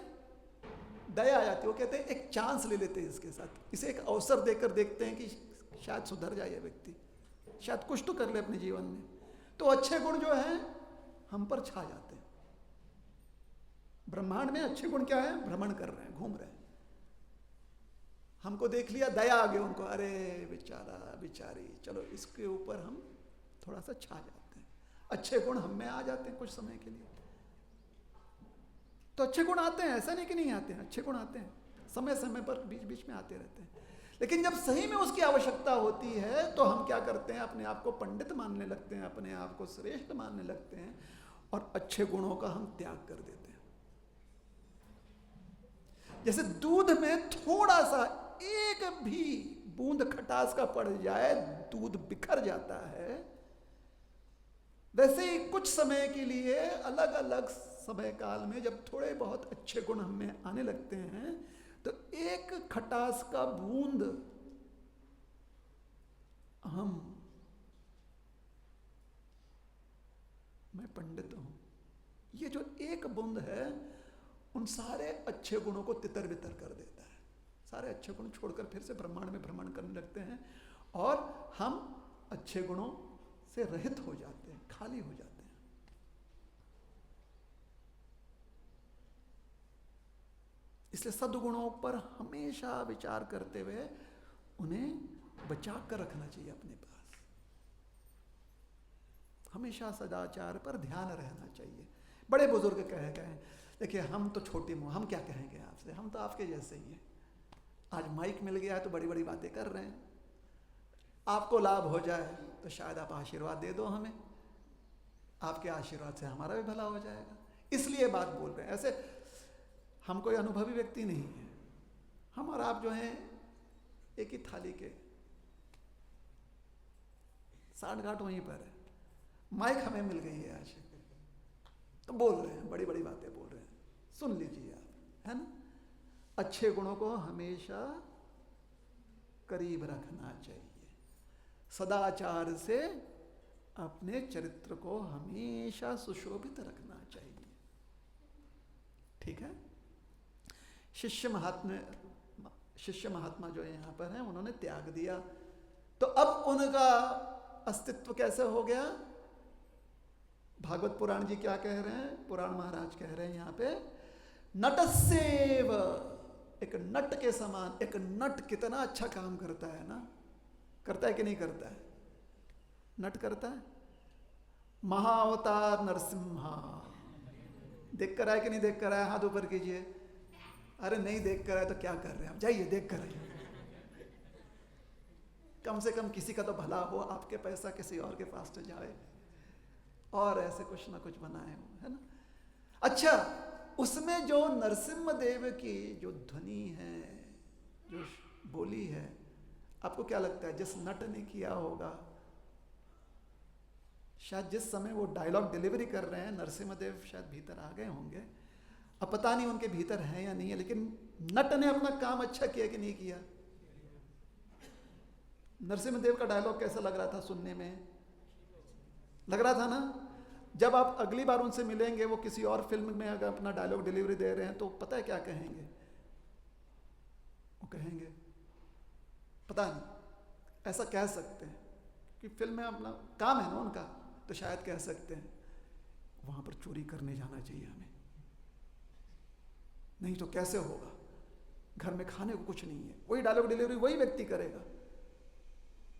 दया आ जाती है। वो कहते हैं एक चांस ले लेते हैं इसके साथ, इसे एक अवसर देकर देखते हैं कि शायद सुधर जाए ये व्यक्ति, शायद कुछ तो कर ले अपने जीवन में। तो अच्छे गुण जो हैं हम पर छा जाते हैं। ब्रह्मांड में अच्छे गुण क्या है? भ्रमण कर रहे हैं, घूम रहे हैं। हमको देख लिया, दया आ गई उनको, अरे बेचारा बेचारी, चलो इसके ऊपर हम थोड़ा सा छा जाते हैं। अच्छे गुण हम में आ जाते हैं कुछ समय के लिए। तो अच्छे गुण आते हैं, ऐसा नहीं कि नहीं आते हैं, अच्छे गुण आते हैं, समय समय पर बीच बीच में आते रहते हैं। लेकिन जब सही में उसकी आवश्यकता होती है तो हम क्या करते हैं? अपने आप को पंडित मानने लगते हैं, अपने आप को श्रेष्ठ मानने लगते हैं और अच्छे गुणों का हम त्याग कर देते हैं। जैसे दूध में थोड़ा सा एक भी बूंद खटास का पड़ जाए, दूध बिखर जाता है। वैसे ही कुछ समय के लिए, अलग अलग समय काल में जब थोड़े बहुत अच्छे गुण हमें आने लगते हैं, तो एक खटास का बूंद मैं पंडित हूं, ये जो एक बूंद है उन सारे अच्छे गुणों को तितर बितर कर देता है। सारे अच्छे गुण छोड़कर फिर से ब्रह्मांड में भ्रमण करने लगते हैं और हम अच्छे गुणों से रहित हो जाते हैं, खाली हो जाते हैं। इसलिए सद्गुणों पर हमेशा विचार करते हुए उन्हें बचा कर रखना चाहिए अपने पास। हमेशा सदाचार पर ध्यान रहना चाहिए। बड़े बुजुर्ग कहे गए, देखिए हम तो छोटे मुंह, हम क्या कहेंगे आपसे, हम तो आपके जैसे ही हैं। आज माइक मिल गया है तो बड़ी बड़ी बातें कर रहे हैं। आपको लाभ हो जाए तो शायद आप आशीर्वाद दे दो हमें, आपके आशीर्वाद से हमारा भी भला हो जाएगा, इसलिए बात बोल रहे हैं। ऐसे हम कोई अनुभवी व्यक्ति नहीं है, हम और आप जो हैं एक ही थाली के, साठ घाट वहीं पर है। माइक हमें मिल गई है आज, तो बोल रहे हैं, बड़ी बड़ी बातें बोल रहे हैं, सुन लीजिए आप, है ना। अच्छे गुणों को हमेशा करीब रखना चाहिए। सदाचार से अपने चरित्र को हमेशा सुशोभित रखना चाहिए। ठीक है। शिष्य महात्मा जो यहाँ पर हैं, उन्होंने त्याग दिया, तो अब उनका अस्तित्व कैसे हो गया? भागवत पुराण जी क्या कह रहे हैं? पुराण महाराज कह रहे हैं यहाँ पे, नटस्येव, एक नट के समान। एक नट कितना अच्छा काम करता है ना, करता है कि नहीं करता है? नट करता है। महाअवतार नरसिम्हा, देख कर आए कि नहीं देख कर आए? हाथ ऊपर कीजिए। अरे नहीं देख कर आए तो क्या कर रहे हैं आप, जाइए देख कर आइए। कम से कम किसी का तो भला हो, आपके पैसा किसी और के पास तो जाए, और ऐसे कुछ ना कुछ बनाए हो, है ना। अच्छा, उसमें जो नरसिम्हा देव की जो ध्वनि है, जो बोली है, आपको क्या लगता है जिस नट ने किया होगा, शायद जिस समय वो डायलॉग डिलीवरी कर रहे हैं, नरसिम्हा देव शायद भीतर आ गए होंगे। अब पता नहीं उनके भीतर है या नहीं है, लेकिन नट ने अपना काम अच्छा किया कि नहीं किया? नरसिम्हा देव का डायलॉग कैसा लग रहा था सुनने में? लग रहा था ना। जब आप अगली बार उनसे मिलेंगे, वो किसी और फिल्म में अगर अपना डायलॉग डिलीवरी दे रहे हैं, तो पता है क्या कहेंगे? वो कहेंगे, पता नहीं, ऐसा कह सकते हैं कि फिल्म में अपना काम है ना उनका, तो शायद कह सकते हैं वहां पर चोरी करने जाना चाहिए हमें, नहीं तो कैसे होगा, घर में खाने को कुछ नहीं है। वही डायलॉग डिलीवरी वही व्यक्ति करेगा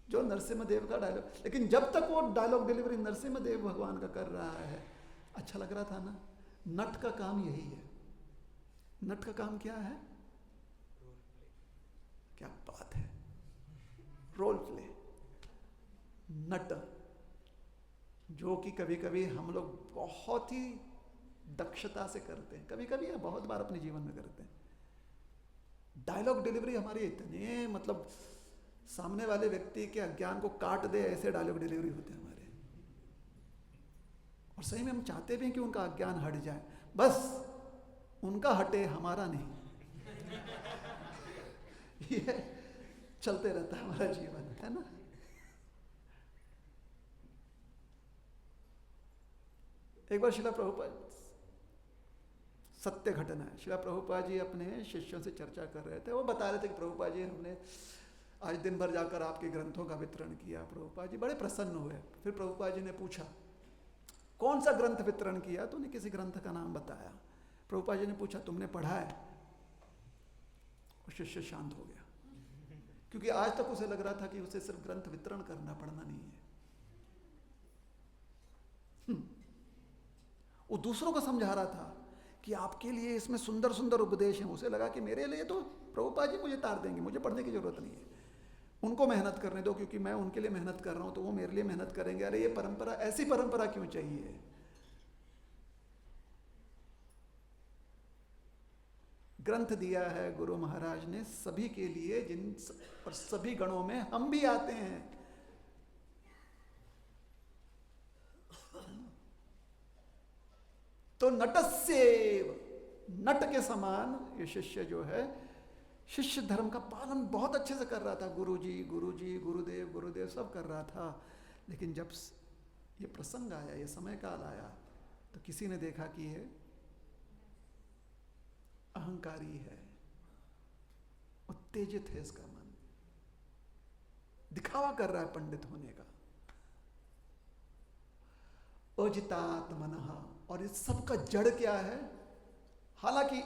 जो नरसिम्हा देव का डायलॉग। लेकिन जब तक वो डायलॉग डिलीवरी नरसिम्हा देव भगवान का कर रहा है, अच्छा लग रहा था ना। नट का काम यही है। नट का काम क्या है? क्या बात है, रोल प्ले। नट, जो कि कभी कभी हम लोग बहुत ही दक्षता से करते हैं, कभी कभी या बहुत बार अपने जीवन में करते हैं। डायलॉग डिलीवरी हमारी इतने, मतलब सामने वाले व्यक्ति के अज्ञान को काट दे, ऐसे डायलॉग डिलीवरी होते हैं हमारे। और सही में हम चाहते भी हैं कि उनका अज्ञान हट जाए, बस उनका हटे, हमारा नहीं। ये चलते रहता है हमारा जीवन, है ना। एक बार श्रील प्रभुपाद सत्य घटना है। श्रील प्रभुपाद जी अपने शिष्यों से चर्चा कर रहे थे, वो बता रहे थे कि प्रभुपाद जी हमने आज दिन भर जाकर आपके ग्रंथों का वितरण किया। प्रभुपाद जी बड़े प्रसन्न हुए। फिर प्रभुपाद जी ने पूछा कौन सा ग्रंथ वितरण किया, तो उन्हें किसी ग्रंथ का नाम बताया। प्रभुपाद जी ने पूछा तुमने पढ़ा है? शिष्य शांत हो गया, क्योंकि आज तक उसे लग रहा था कि उसे सिर्फ ग्रंथ वितरण करना, पढ़ना नहीं है। वो दूसरों को समझा रहा था कि आपके लिए इसमें सुंदर सुंदर उपदेश हैं। उसे लगा कि मेरे लिए तो प्रभुपाद जी मुझे तार देंगे, मुझे पढ़ने की जरूरत नहीं है, उनको मेहनत करने दो, क्योंकि मैं उनके लिए मेहनत कर रहा हूं तो वो मेरे लिए मेहनत करेंगे। अरे ये परंपरा, ऐसी परंपरा क्यों चाहिए? ग्रंथ दिया है गुरु महाराज ने सभी के लिए, जिन और सभी गणों में हम भी आते हैं। तो नटस्येव, नट के समान ये शिष्य जो है, शिष्य धर्म का पालन बहुत अच्छे से कर रहा था। गुरुजी गुरुजी, गुरुदेव गुरुदेव सब कर रहा था। लेकिन जब ये प्रसंग आया, ये समय काल आया, तो किसी ने देखा कि ये अहंकारी है, उत्तेजित है, इसका मन दिखावा कर रहा है पंडित होने का। अजितात्मनः, और इस सब का जड़ क्या है? हालांकि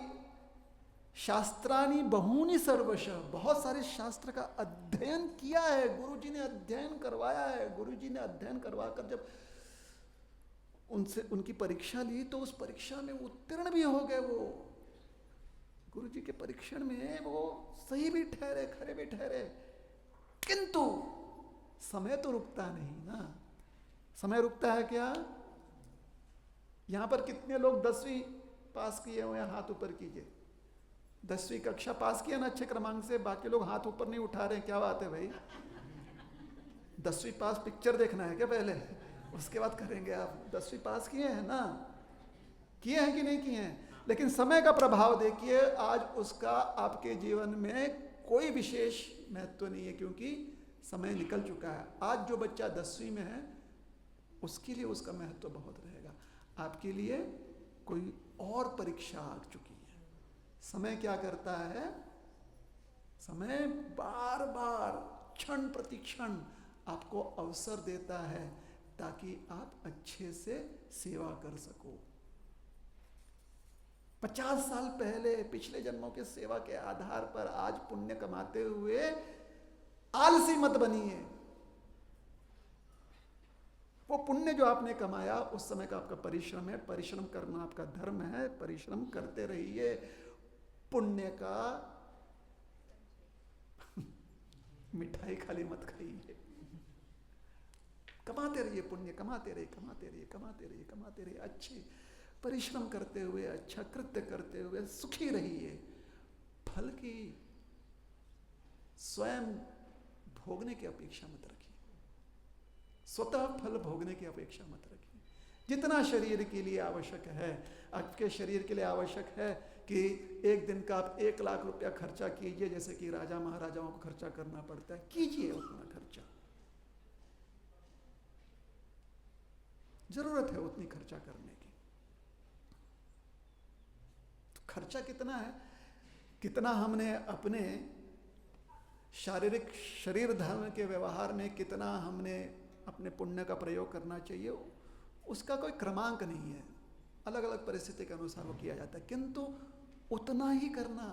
शास्त्राणि बहूनि सर्वशः, बहुत सारे शास्त्र का अध्ययन किया है, गुरुजी ने अध्ययन करवाया है। गुरुजी ने अध्ययन करवाकर जब उनसे उनकी परीक्षा ली तो उस परीक्षा में उत्तीर्ण भी हो गए। वो गुरुजी के परीक्षण में वो सही भी ठहरे, खरे भी ठहरे, किंतु समय तो रुकता नहीं ना। समय रुकता है क्या? यहां पर कितने लोग 10वीं पास किए हुए हैं? हाथ ऊपर कीजिए। 10वीं कक्षा पास किया ना अच्छे क्रमांक से, बाकी लोग हाथ ऊपर नहीं उठा रहे हैं, क्या बात है भाई? 10वीं पास पिक्चर देखना है क्या पहले, उसके बाद करेंगे आप? 10वीं पास किए हैं ना? किए हैं कि नहीं किए हैं? लेकिन समय का प्रभाव देखिए, आज उसका आपके जीवन में कोई विशेष महत्व नहीं है, क्योंकि समय निकल चुका है। आज जो बच्चा 10वीं में है उसके लिए उसका महत्व बहुत रहेगा। आपके लिए कोई और परीक्षा आ चुकी है। समय क्या करता है? समय बार बार, क्षण प्रति क्षण आपको अवसर देता है ताकि आप अच्छे से सेवा कर सको। 50 साल पहले पिछले जन्मों के सेवा के आधार पर आज पुण्य कमाते हुए आलसी मत बनिए। वो पुण्य जो आपने कमाया उस समय का आपका परिश्रम है, परिश्रम करना आपका धर्म है, परिश्रम करते रहिए। पुण्य का मिठाई खाली मत खाइए, कमाते रहिए, पुण्य कमाते रहिए, कमाते रहिए, कमाते रहिए, कमाते रहिए। अच्छे परिश्रम करते हुए, अच्छा कृत्य करते हुए सुखी रहिए। फल की स्वयं भोगने की अपेक्षा मत रखिए, स्वतः फल भोगने की अपेक्षा मत रखिए। जितना शरीर के लिए आवश्यक है, आपके शरीर के लिए आवश्यक है कि एक दिन का आप 1 लाख रुपया खर्चा कीजिए, जैसे कि राजा महाराजाओं को खर्चा करना पड़ता है, कीजिए उतना खर्चा। जरूरत है उतनी खर्चा करने की। तो खर्चा कितना है, कितना हमने अपने शारीरिक शरीर धर्म के व्यवहार में, कितना हमने अपने पुण्य का प्रयोग करना चाहिए, उसका कोई क्रमांक नहीं है। अलग अलग परिस्थिति के अनुसार वो किया जाता है, किंतु उतना ही करना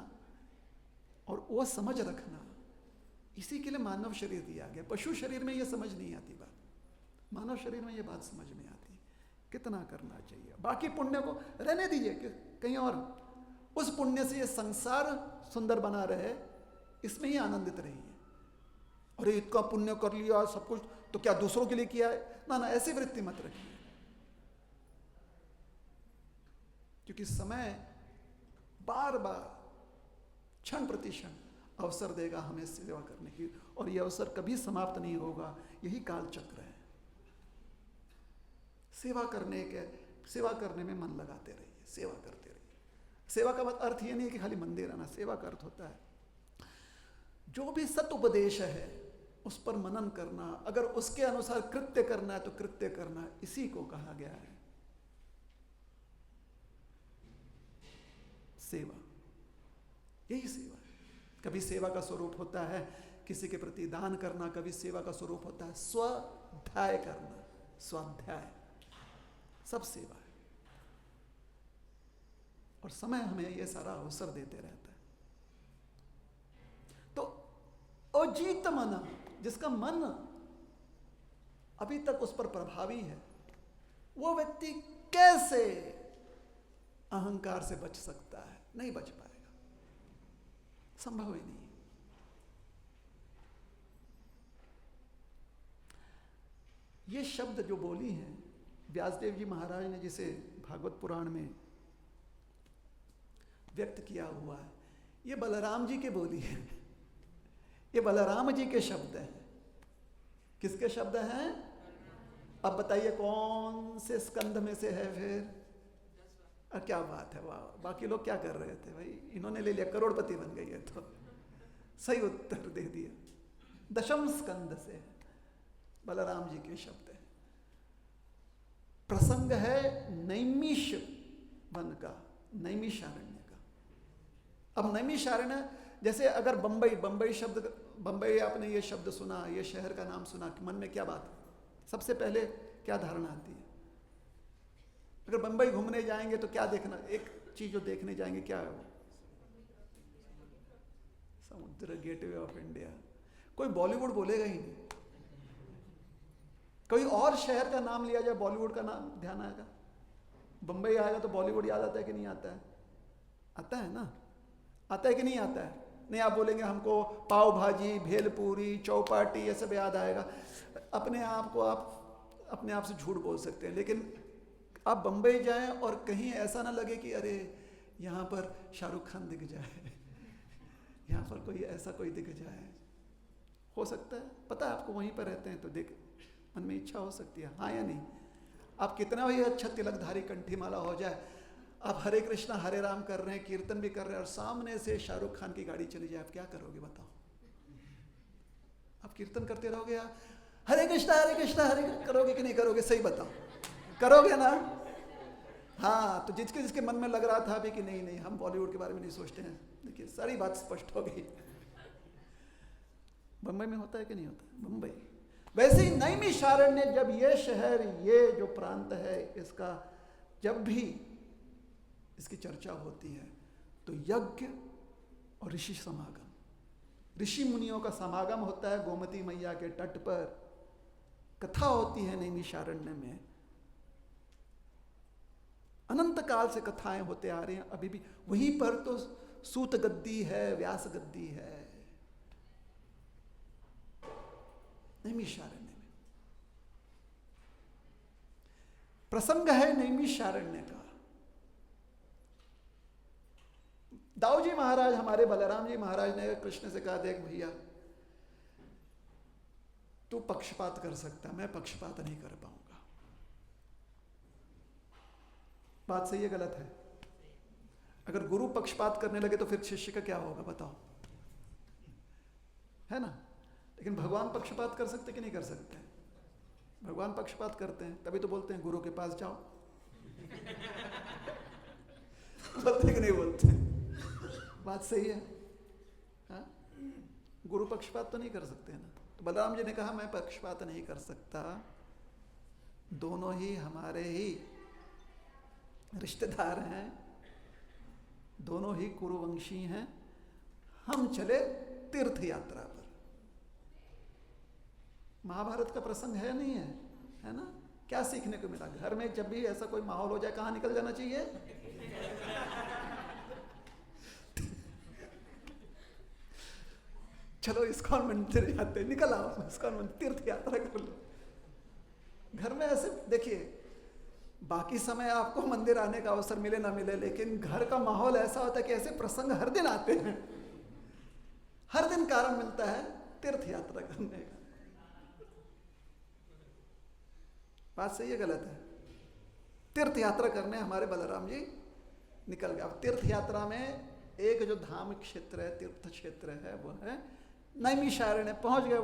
और वो समझ रखना, इसी के लिए मानव शरीर दिया गया। पशु शरीर में ये समझ नहीं आती बात, मानव शरीर में ये बात समझ में आती है। कितना करना चाहिए, बाकी पुण्य को रहने दीजिए कहीं और। उस पुण्य से ये संसार सुंदर बना रहे, इसमें ही आनंदित रहिए। अरे इतना पुण्य कर लिया सब कुछ, तो क्या दूसरों के लिए किया है? ना ना, ऐसी वृत्ति मत रखिए, क्योंकि समय बार बार, क्षण प्रति क्षण अवसर देगा हमें सेवा करने की, और यह अवसर कभी समाप्त नहीं होगा। यही काल चक्र है। सेवा करने में मन लगाते रहिए, सेवा करते रहिए। सेवा का अर्थ ये नहीं है कि खाली मंदिर आना। सेवा का अर्थ होता है जो भी सत उपदेश है उस पर मनन करना, अगर उसके अनुसार कृत्य करना है तो कृत्य करना, इसी को कहा गया है। सेवा, यही सेवा है। कभी सेवा का स्वरूप होता है किसी के प्रति दान करना, कभी सेवा का स्वरूप होता है स्वाध्याय करना, स्वाध्याय, सब सेवा है। और समय हमें ये सारा अवसर देते रहता है। तो अजीत मन, जिसका मन अभी तक उस पर प्रभावी है, वो व्यक्ति कैसे अहंकार से बच सकता है? नहीं बच पाएगा, संभव ही नहीं। ये शब्द जो बोली हैं व्यासदेव जी महाराज ने, जिसे भागवत पुराण में व्यक्त किया हुआ है, ये बलराम जी के बोली है, ये बलराम जी के शब्द हैं। किसके शब्द हैं? अब बताइए कौन से स्कंध में से है फिर? क्या बात है, वाह! बाकी लोग क्या कर रहे थे भाई? इन्होंने ले लिया, करोड़पति बन गई है। तो सही उत्तर दे दिया, दशम स्कंध से बलराम जी के शब्द है। प्रसंग है नैमिष वन का, नैमिषारण्य का। अब नैमिषारण्य, जैसे अगर बंबई शब्द, बंबई आपने ये शब्द सुना, ये शहर का नाम सुना, मन में क्या बात, सबसे पहले क्या धारणा आती है? अगर बंबई घूमने जाएंगे तो क्या देखना, एक चीज जो देखने जाएंगे क्या है वो? समुद्र, गेटवे ऑफ इंडिया। कोई बॉलीवुड बोलेगा ही नहीं। कोई और शहर का नाम लिया जाए, बॉलीवुड का नाम ध्यान आएगा? बंबई आएगा तो बॉलीवुड याद आता है कि नहीं आता है? आता है ना? आता है कि नहीं आता है? नहीं, आप बोलेंगे हमको पाव भाजी, भेलपूरी, चौपाटी, ये सब याद आएगा। अपने आप को आप अपने आप से झूठ बोल सकते हैं, लेकिन आप बंबई जाएं और कहीं ऐसा ना लगे कि अरे यहाँ पर शाहरुख खान दिख जाए, यहाँ पर कोई ऐसा कोई दिख जाए। हो सकता है, पता है आपको, वहीं पर रहते हैं तो देख, मन में इच्छा हो सकती है, हाँ या नहीं? आप कितना भी अच्छा तिलकधारी कंठी माला हो जाए, आप हरे कृष्णा हरे राम कर रहे हैं, कीर्तन भी कर रहे हैं, और सामने से शाहरुख खान की गाड़ी चली जाए, आप क्या करोगे बताओ? आप कीर्तन करते रहोगे या हरे कृष्णा हरे करोगे कि नहीं करोगे? सही बताओ, करोगे ना? हाँ, तो जिसके मन में लग रहा था अभी कि नहीं हम बॉलीवुड के बारे में नहीं सोचते हैं, देखिए सारी बात स्पष्ट हो गई। बंबई में होता है कि नहीं होता? बंबई वैसे ही नैमिषारण्य, जब ये शहर, ये जो प्रांत है, इसका जब भी इसकी चर्चा होती है तो यज्ञ और ऋषि समागम, ऋषि मुनियों का समागम होता है। गोमती मैया के तट पर कथा होती है नैमिषारण्य में, अनंत काल से कथाएं होते आ रही हैं अभी भी। वहीं पर तो सूत गद्दी है, व्यास गद्दी है, नैमिषारण्य में। प्रसंग है नैमिषारण्य का। दाऊ जी महाराज, हमारे बलराम जी महाराज ने कृष्ण से कहा, देख भैया तू पक्षपात कर सकता, मैं पक्षपात नहीं कर पाऊंगा। बात सही है गलत है? अगर गुरु पक्षपात करने लगे तो फिर शिष्य का क्या होगा बताओ? है ना? लेकिन भगवान पक्षपात कर सकते कि नहीं कर सकते? भगवान पक्षपात करते हैं, तभी तो बोलते हैं गुरु के पास जाओ। बोलते कि नहीं बोलते? बात सही है। हाँ? गुरु पक्षपात तो नहीं कर सकते ना। तो बलराम जी ने कहा मैं पक्षपात नहीं कर सकता, दोनों ही हमारे ही रिश्तेदार हैं, दोनों ही कुरुवंशी हैं, हम चले तीर्थ यात्रा पर। महाभारत का प्रसंग है नहीं है? है ना? क्या सीखने को मिला? घर में जब भी ऐसा कोई माहौल हो जाए, कहाँ निकल जाना चाहिए? चलो इस्कॉन मंदिर जाते, निकल आओ इस्कॉन मंदिर, तीर्थ यात्रा कर लो। घर में ऐसे देखिए, बाकी समय आपको मंदिर आने का अवसर मिले ना मिले, लेकिन घर का माहौल ऐसा होता है कि ऐसे प्रसंग हर दिन आते हैं, हर दिन कारण मिलता है तीर्थ यात्रा करने का। बात सही है गलत है? तीर्थ यात्रा करने हमारे बलराम जी निकल गए। अब तीर्थ यात्रा में एक जो धाम क्षेत्र है, तीर्थ क्षेत्र है, वो है नैमिषारण्य। पहुंच गए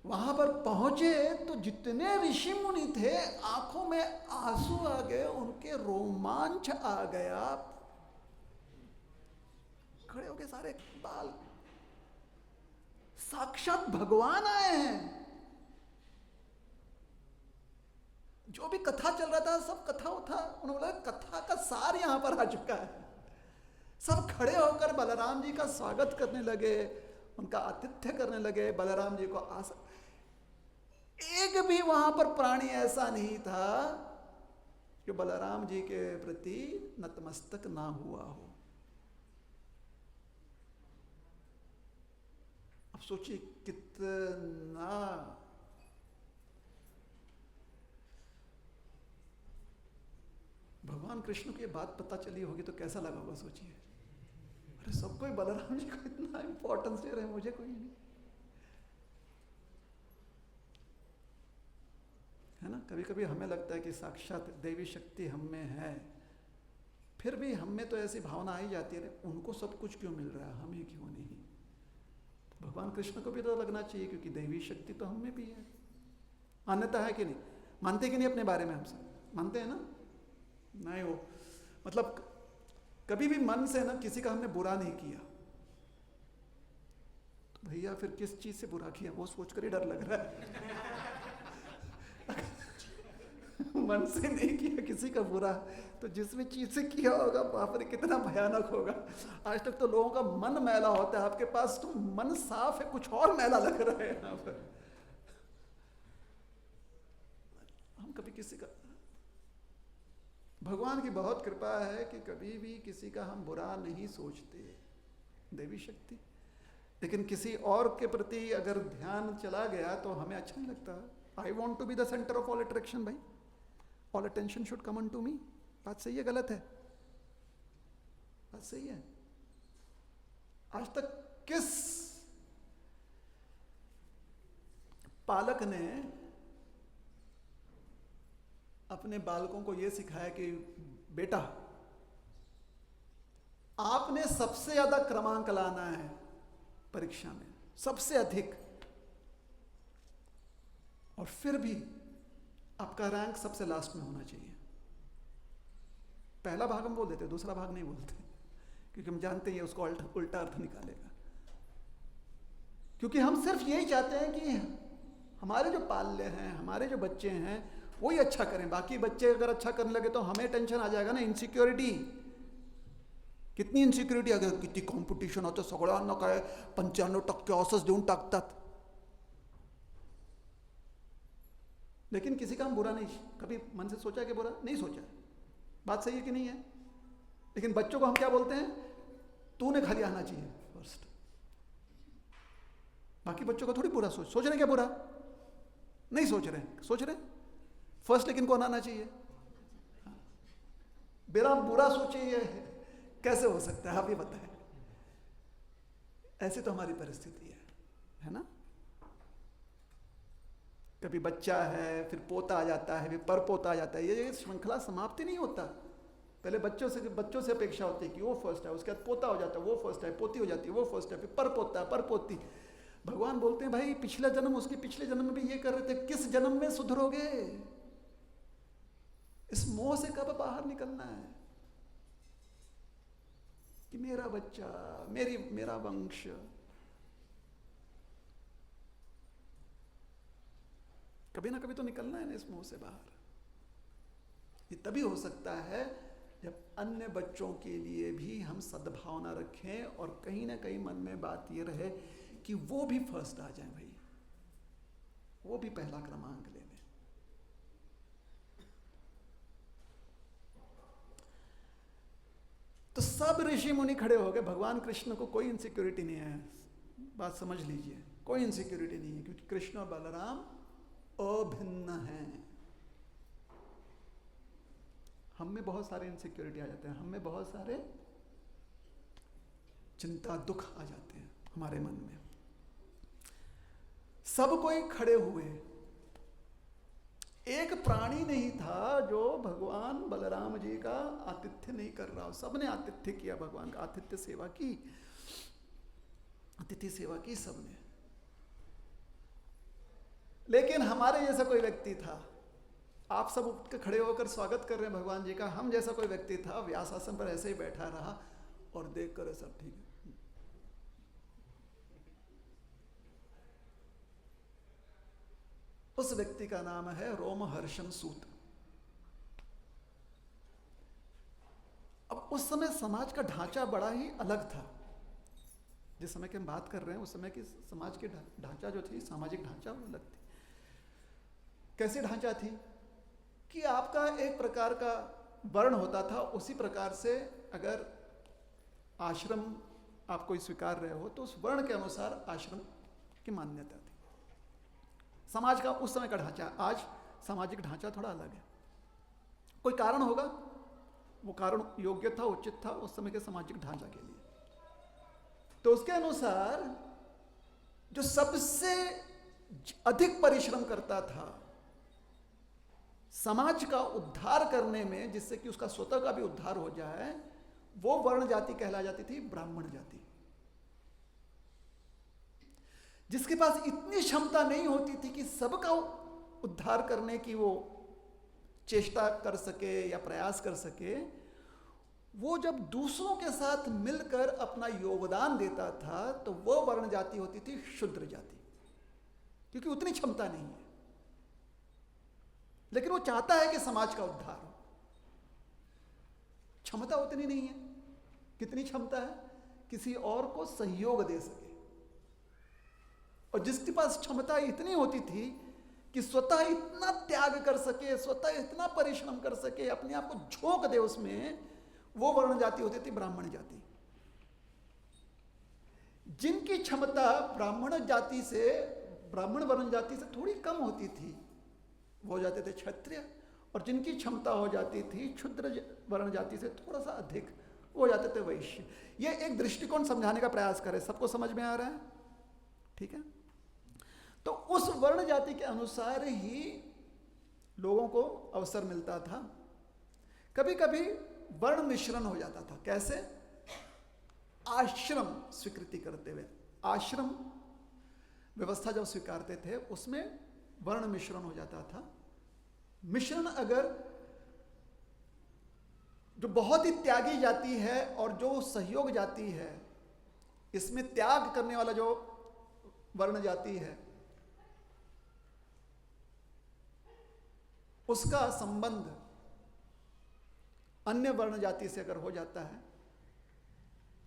वहां पर पहुंचे तो जितने ऋषि मुनि थे आंखों में आंसू आ गए, उनके रोमांच आ गया। खड़े होके सारे बाल, साक्षात भगवान आए हैं। जो भी कथा चल रहा था सब कथा उठा, उन्होंने बोला कथा का सार यहां पर आ चुका है। सब खड़े होकर बलराम जी का स्वागत करने लगे, उनका आतिथ्य करने लगे। बलराम जी को एक भी वहां पर प्राणी ऐसा नहीं था कि बलराम जी के प्रति नतमस्तक ना हुआ हो। अब सोचिए कितना भगवान कृष्ण को ये बात पता चली होगी तो कैसा लगा होगा, सोचिए। अरे सबको बलराम जी को इतना इंपॉर्टेंस दे रहे हैं, मुझे कोई नहीं, है ना। कभी कभी हमें लगता है कि साक्षात देवी शक्ति हम में है, फिर भी हम में तो ऐसी भावना आई जाती है, उनको सब कुछ क्यों मिल रहा है, हमें क्यों नहीं। तो भगवान कृष्ण को भी तो लगना चाहिए, क्योंकि देवी शक्ति तो हम में भी है। मान्यता है कि नहीं, मानते कि नहीं अपने बारे में? हम सब मानते हैं ना? नहीं हो मतलब कभी भी मन से ना किसी का हमने बुरा नहीं किया, तो भैया फिर किस चीज से बुरा किया वो सोचकर ही डर लग रहा है। मन से नहीं किया किसी का बुरा, तो जिस भी चीज से किया होगा बाप रे कितना भयानक होगा। आज तक तो लोगों का मन मैला होता है, आपके पास तो मन साफ है, कुछ और मैला लग रहा है यहाँ पर। हम कभी किसी का, भगवान की बहुत कृपा है कि कभी भी किसी का हम बुरा नहीं सोचते, देवी शक्ति। लेकिन किसी और के प्रति अगर ध्यान चला गया तो हमें अच्छा नहीं लगता। I want to be the centre of all attraction भाई, all attention should come on to me. बात सही है गलत है? बात सही है। आज तक किस पालक ने अपने बालकों को यह सिखाया कि बेटा आपने सबसे ज्यादा क्रमांक लाना है परीक्षा में, सबसे अधिक, और फिर भी आपका रैंक सबसे लास्ट में होना चाहिए। पहला भाग हम बोल देते, दूसरा भाग नहीं बोलते, क्योंकि हम जानते हैं उसको उल्टा अर्थ निकालेगा। क्योंकि हम सिर्फ यही चाहते हैं कि हमारे जो पाल्य हैं, हमारे जो बच्चे हैं वही अच्छा करें। बाकी बच्चे अगर अच्छा करने लगे तो हमें टेंशन आ जाएगा ना, इनसिक्योरिटी। कितनी इनसिक्युरिटी, अगर किती कॉम्पिटिशन होतं सगळ्यांना काय 95% असंच देऊन टाकतात। लेकिन किसी का हम बुरा नहीं, कभी मन से सोचा कि बुरा नहीं सोचा। बात सही है कि नहीं है? लेकिन बच्चों को हम क्या बोलते हैं, तूने खाली आना चाहिए फर्स्ट। बाकी बच्चों को थोड़ी बुरा सोच रहे क्या, बुरा नहीं सोच रहे फर्स्ट, लेकिन कौन आना चाहिए? मेरा बुरा सोचिए कैसे हो सकता है, आप ही बताएं। ऐसी तो हमारी परिस्थिति है ना। कभी बच्चा है, फिर पोता आ जाता है, फिर परपोता आ जाता है। ये श्रृंखला समाप्ति नहीं होता। पहले बच्चों से अपेक्षा होती है कि वो फर्स्ट है, उसके बाद पोता हो जाता है, वो फर्स्ट है, पोती हो जाती है, वो फर्स्ट है, फिर परपोता, परपोती। भगवान बोलते हैं भाई पिछला जन्म, उसके पिछले जन्म में भी ये कर रहे थे, किस जन्म में सुधरोगे? इस मोह से कब बाहर निकलना है कि मेरा बच्चा, मेरा वंश। कभी ना कभी तो निकलना है ना इस मोह से बाहर। ये तभी हो सकता है जब अन्य बच्चों के लिए भी हम सद्भावना रखें और कहीं ना कहीं मन में बात ये रहे कि वो भी फर्स्ट आ जाए भाई, वो भी पहला क्रमांक ले लें। तो सब ऋषि मुनि खड़े हो गए। भगवान कृष्ण को कोई इनसिक्योरिटी नहीं है, बात समझ लीजिए, कोई इनसिक्योरिटी नहीं है, क्योंकि कृष्ण और बलराम अभिन्न हैं। हम में बहुत सारे इनसिक्योरिटी आ जाते हैं, हम में बहुत सारे चिंता दुख आ जाते हैं हमारे मन में। सब कोई खड़े हुए, एक प्राणी नहीं था जो भगवान बलराम जी का आतिथ्य नहीं कर रहा हो। सबने आतिथ्य किया, भगवान का आतिथ्य सेवा की, अतिथि सेवा की सबने। लेकिन हमारे जैसा कोई व्यक्ति था, आप सब उठ के खड़े होकर स्वागत कर रहे हैं भगवान जी का, हम जैसा कोई व्यक्ति था व्यास आसन पर ऐसे ही बैठा रहा और देख कर सब ठीक है, उस व्यक्ति का नाम है रोमहर्षण सूत। अब उस समय समाज का ढांचा बड़ा ही अलग था। जिस समय की हम बात कर रहे हैं उस समय की समाज की ढांचा जो थी, सामाजिक ढांचा, वो अलग थी। कैसी ढांचा थी कि आपका एक प्रकार का वर्ण होता था, उसी प्रकार से अगर आश्रम आप कोई स्वीकार रहे हो तो उस वर्ण के अनुसार आश्रम की मान्यता थी। समाज का उस समय का ढांचा, आज सामाजिक ढांचा थोड़ा अलग है। कोई कारण होगा, वो कारण योग्य था, उचित था उस समय के सामाजिक ढांचा के लिए। तो उसके अनुसार जो सबसे अधिक परिश्रम करता था समाज का उद्धार करने में, जिससे कि उसका स्वतः का भी उद्धार हो जाए, वो वर्ण जाति कहला जाती थी ब्राह्मण जाति। जिसके पास इतनी क्षमता नहीं होती थी कि सबका उद्धार करने की वो चेष्टा कर सके या प्रयास कर सके, वो जब दूसरों के साथ मिलकर अपना योगदान देता था तो वो वर्ण जाति होती थी शूद्र जाति, क्योंकि उतनी क्षमता नहीं है। लेकिन वो चाहता है कि समाज का उद्धार हो, क्षमता उतनी नहीं है। कितनी क्षमता है? किसी और को सहयोग दे सके। और जिसके पास क्षमता इतनी होती थी कि स्वतः इतना त्याग कर सके, स्वतः इतना परिश्रम कर सके, अपने आप को झोंक दे उसमें, वो वर्ण जाति होती थी ब्राह्मण जाति। जिनकी क्षमता ब्राह्मण वर्ण जाति से थोड़ी कम होती थी वो हो जाते थे क्षत्रिय, और जिनकी क्षमता हो जाती थी क्षुद्र वर्ण जाति से थोड़ा सा अधिक, वो हो जाते थे वैश्य। ये एक दृष्टिकोण समझाने का प्रयास करें, सबको समझ में आ रहा है? ठीक है। तो उस वर्ण जाति के अनुसार ही लोगों को अवसर मिलता था। कभी कभी वर्ण मिश्रण हो जाता था। कैसे? आश्रम स्वीकृति करते हुए, आश्रम व्यवस्था जब स्वीकारते थे उसमें वर्ण मिश्रण हो जाता था। मिश्रण अगर जो बहुत ही त्यागी जाति है और जो सहयोग जाति है, इसमें त्याग करने वाला जो वर्ण जाति है, उसका संबंध अन्य वर्ण जाति से अगर हो जाता है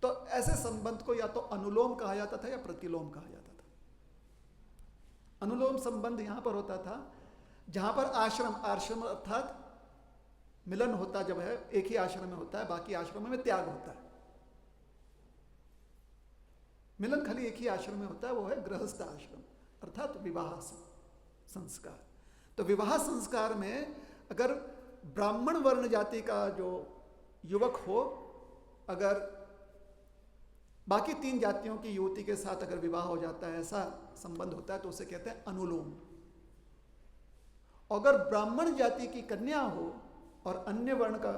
तो ऐसे संबंध को या तो अनुलोम कहा जाता था या प्रतिलोम कहा जाता था। अनुलोम संबंध यहां पर होता था जहां पर आश्रम अर्थात मिलन होता जब है, एक ही आश्रम में होता है, बाकी आश्रमों में त्याग होता है। मिलन खाली एक ही आश्रम में होता है, वो है गृहस्थ आश्रम अर्थात विवाह संस्कार। तो विवाह संस्कार में अगर ब्राह्मण वर्ण जाति का जो युवक हो, अगर बाकी 3 जातियों की युवती के साथ अगर विवाह हो जाता है, ऐसा संबंध होता है, तो उसे कहते हैं अनुलोम। अगर ब्राह्मण जाति की कन्या हो और अन्य वर्ण का,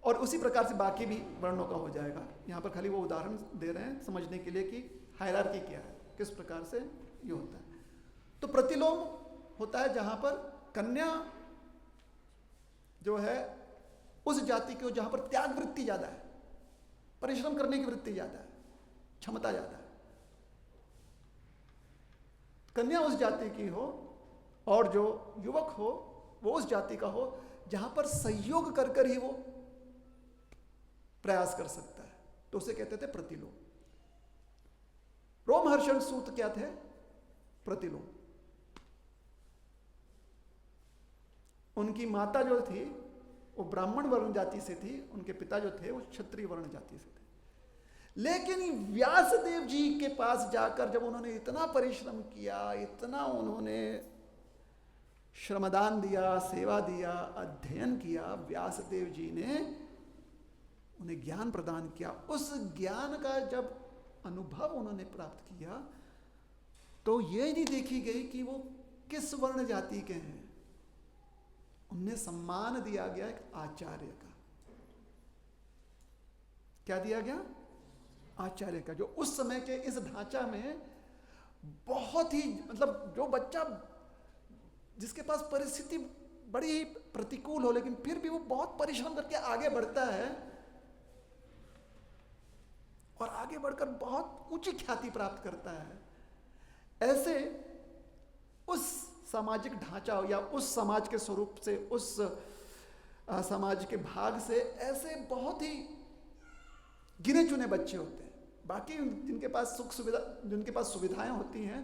और उसी प्रकार से बाकी भी वर्णों का हो जाएगा। यहां पर खाली वो उदाहरण दे रहे हैं समझने के लिए कि हायरार्की क्या है, किस प्रकार से ये होता है। तो प्रतिलोम होता है जहां पर कन्या जो है उस जाति की, जहां पर त्याग वृत्ति ज्यादा है, परिश्रम करने की वृत्ति ज्यादा है, क्षमता ज्यादा है, कन्या उस जाति की हो और जो युवक हो वो उस जाति का हो जहां पर सहयोग कर कर ही वो प्रयास कर सकता है, तो उसे कहते थे प्रतिलोम। रोमहर्षण सूत क्या थे? प्रतिलोम। उनकी माता जो थी वो ब्राह्मण वर्ण जाति से थी, उनके पिता जो थे वो क्षत्रिय वर्ण जाति से थे। लेकिन व्यासदेव जी के पास जाकर जब उन्होंने इतना परिश्रम किया, इतना उन्होंने श्रमदान दिया, सेवा दिया, अध्ययन किया, व्यासदेव जी ने उन्हें ज्ञान प्रदान किया। उस ज्ञान का जब अनुभव उन्होंने प्राप्त किया तो ये नहीं देखी गई कि वो किस वर्ण जाति के हैं, उन्हें सम्मान दिया गया एक आचार्य का। क्या दिया गया? आचार्य का, जो उस समय के इस ढांचा में बहुत ही, मतलब जो बच्चा जिसके पास परिस्थिति बड़ी प्रतिकूल हो लेकिन फिर भी वो बहुत परिश्रम करके आगे बढ़ता है और आगे बढ़कर बहुत ऊंची ख्याति प्राप्त करता है, ऐसे उस सामाजिक ढांचा या उस समाज के स्वरूप से, उस समाज के भाग से ऐसे बहुत ही गिने चुने बच्चे होते हैं। बाकी जिनके पास जिनके पास सुविधाएं होती हैं,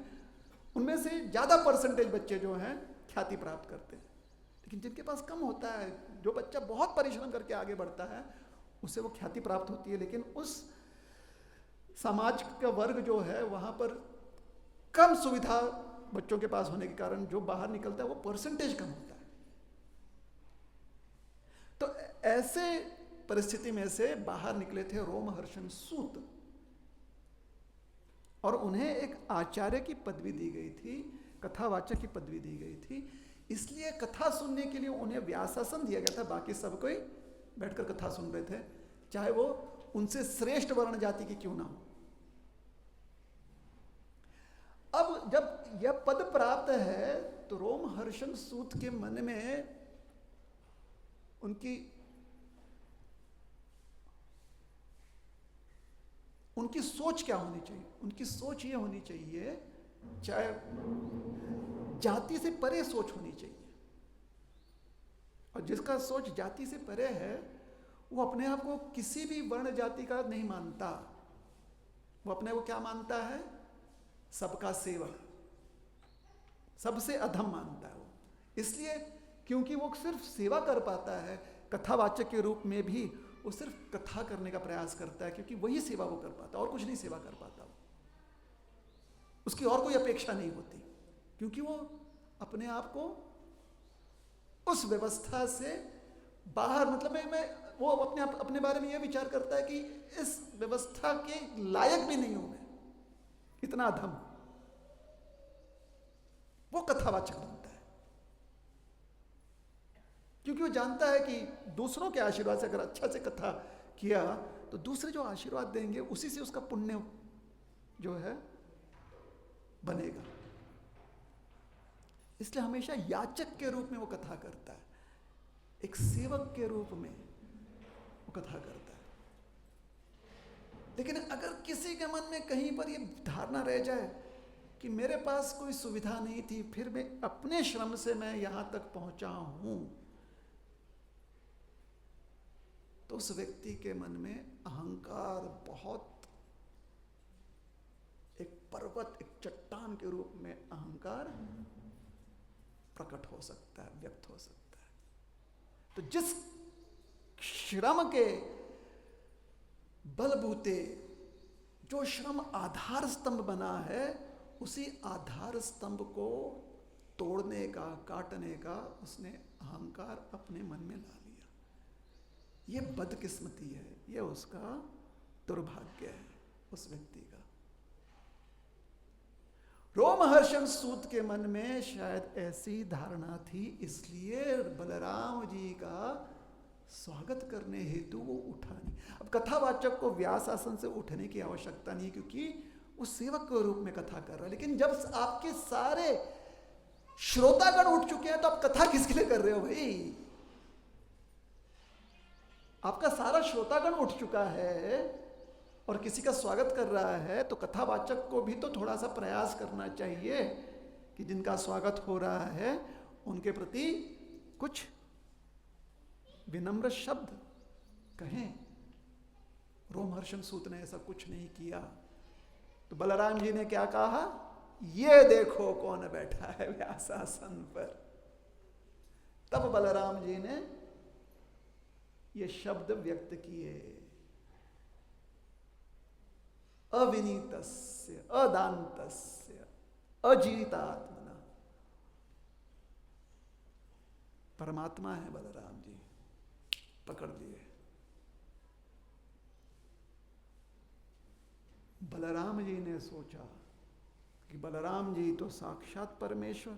उनमें से ज़्यादा परसेंटेज बच्चे जो हैं ख्याति प्राप्त करते हैं। लेकिन जिनके पास कम होता है, जो बच्चा बहुत परिश्रम करके आगे बढ़ता है, उसे वो ख्याति प्राप्त होती है। लेकिन उस समाज का वर्ग जो है, वहाँ पर कम सुविधा बच्चों के पास होने के कारण जो बाहर निकलता है वो परसेंटेज कम होता है। तो ऐसे परिस्थिति में से बाहर निकले थे रोमहर्षण सूत, और उन्हें एक आचार्य की पदवी दी गई थी, कथावाचक की पदवी दी गई थी। इसलिए कथा सुनने के लिए उन्हें व्यासासन दिया गया था। बाकी सब कोई बैठकर कथा सुन रहे थे, चाहे वो उनसे श्रेष्ठ वर्ण जाति की क्यों ना हो। अब जब यह पद प्राप्त है तो रोमहर्षण सूत के मन में उनकी सोच क्या होनी चाहिए? उनकी सोच ये होनी चाहिए, चाहे जाति से परे सोच होनी चाहिए। और जिसका सोच जाति से परे है, वो अपने आप को किसी भी वर्ण जाति का नहीं मानता। वो अपने को क्या मानता है? सबका सेवक, सबसे अधम मानता है वो। इसलिए क्योंकि वो सिर्फ सेवा कर पाता है, कथावाचक के रूप में भी वो सिर्फ कथा करने का प्रयास करता है, क्योंकि वही सेवा वो कर पाता, और कुछ नहीं सेवा कर पाता वो। उसकी और कोई अपेक्षा नहीं होती, क्योंकि वो अपने आप को उस व्यवस्था से बाहर, मतलब वो अपने बारे में ये विचार करता है कि इस व्यवस्था के लायक भी नहीं हूं मैं, इतना अधम। वो कथावाचक बनता है, क्योंकि वो जानता है कि दूसरों के आशीर्वाद से अगर अच्छा से कथा किया तो दूसरे जो आशीर्वाद देंगे उसी से उसका पुण्य जो है बनेगा। इसलिए हमेशा याचक के रूप में वो कथा करता है, एक सेवक के रूप में वो कथा करता है। लेकिन अगर किसी के मन में कहीं पर ये धारणा रह जाए कि मेरे पास कोई सुविधा नहीं थी, फिर मैं अपने श्रम से मैं यहां तक पहुंचा हूं, तो उस व्यक्ति के मन में अहंकार बहुत, एक पर्वत, एक चट्टान के रूप में अहंकार प्रकट हो सकता है, व्यक्त हो सकता है। तो जिस श्रम के बलबूते जो श्रम आधार स्तंभ बना है, उसी आधार स्तंभ को तोड़ने का, काटने का उसने अहंकार अपने मन में ला लिया। ये बदकिस्मती है, ये उसका दुर्भाग्य है उस व्यक्ति का। रोमहर्षण सूत के मन में शायद ऐसी धारणा थी, इसलिए बलराम जी का स्वागत करने हेतु वो उठा नहीं। अब कथावाचक को व्यास आसन से उठने की आवश्यकता नहीं, क्योंकि वो सेवक के रूप में कथा कर रहा है। लेकिन जब आपके सारे श्रोतागण उठ चुके हैं, तो आप कथा किसके लिए कर रहे हो भाई? आपका सारा श्रोतागण उठ चुका है और किसी का स्वागत कर रहा है, तो कथावाचक को भी तो थोड़ा सा प्रयास करना चाहिए कि जिनका स्वागत हो रहा है उनके प्रति कुछ विनम्र शब्द कहें। रोमहर्षण सूत ने ऐसा कुछ नहीं किया। तो बलराम जी ने क्या कहा? ये देखो कौन बैठा है व्यासासन पर। तब बलराम जी ने ये शब्द व्यक्त किए, अविनीतस्य, अदान्तस्य, अजीतात्मना। परमात्मा है बलराम जी, पकड़ लिए। बलराम जी ने सोचा कि बलराम जी तो साक्षात परमेश्वर,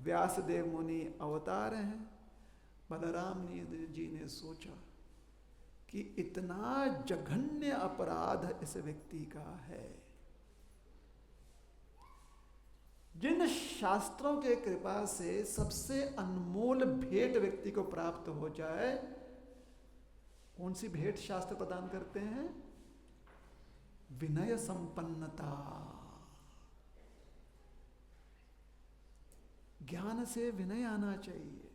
व्यासदेव मुनि अवतार हैं। बलराम जी ने सोचा कि इतना जघन्य अपराध इस व्यक्ति का है, जिन शास्त्रों के कृपा से सबसे अनमोल भेंट व्यक्ति को प्राप्त हो जाए, कौन सी भेंट शास्त्र प्रदान करते हैं? विनय संपन्नता। ज्ञान से विनय आना चाहिए।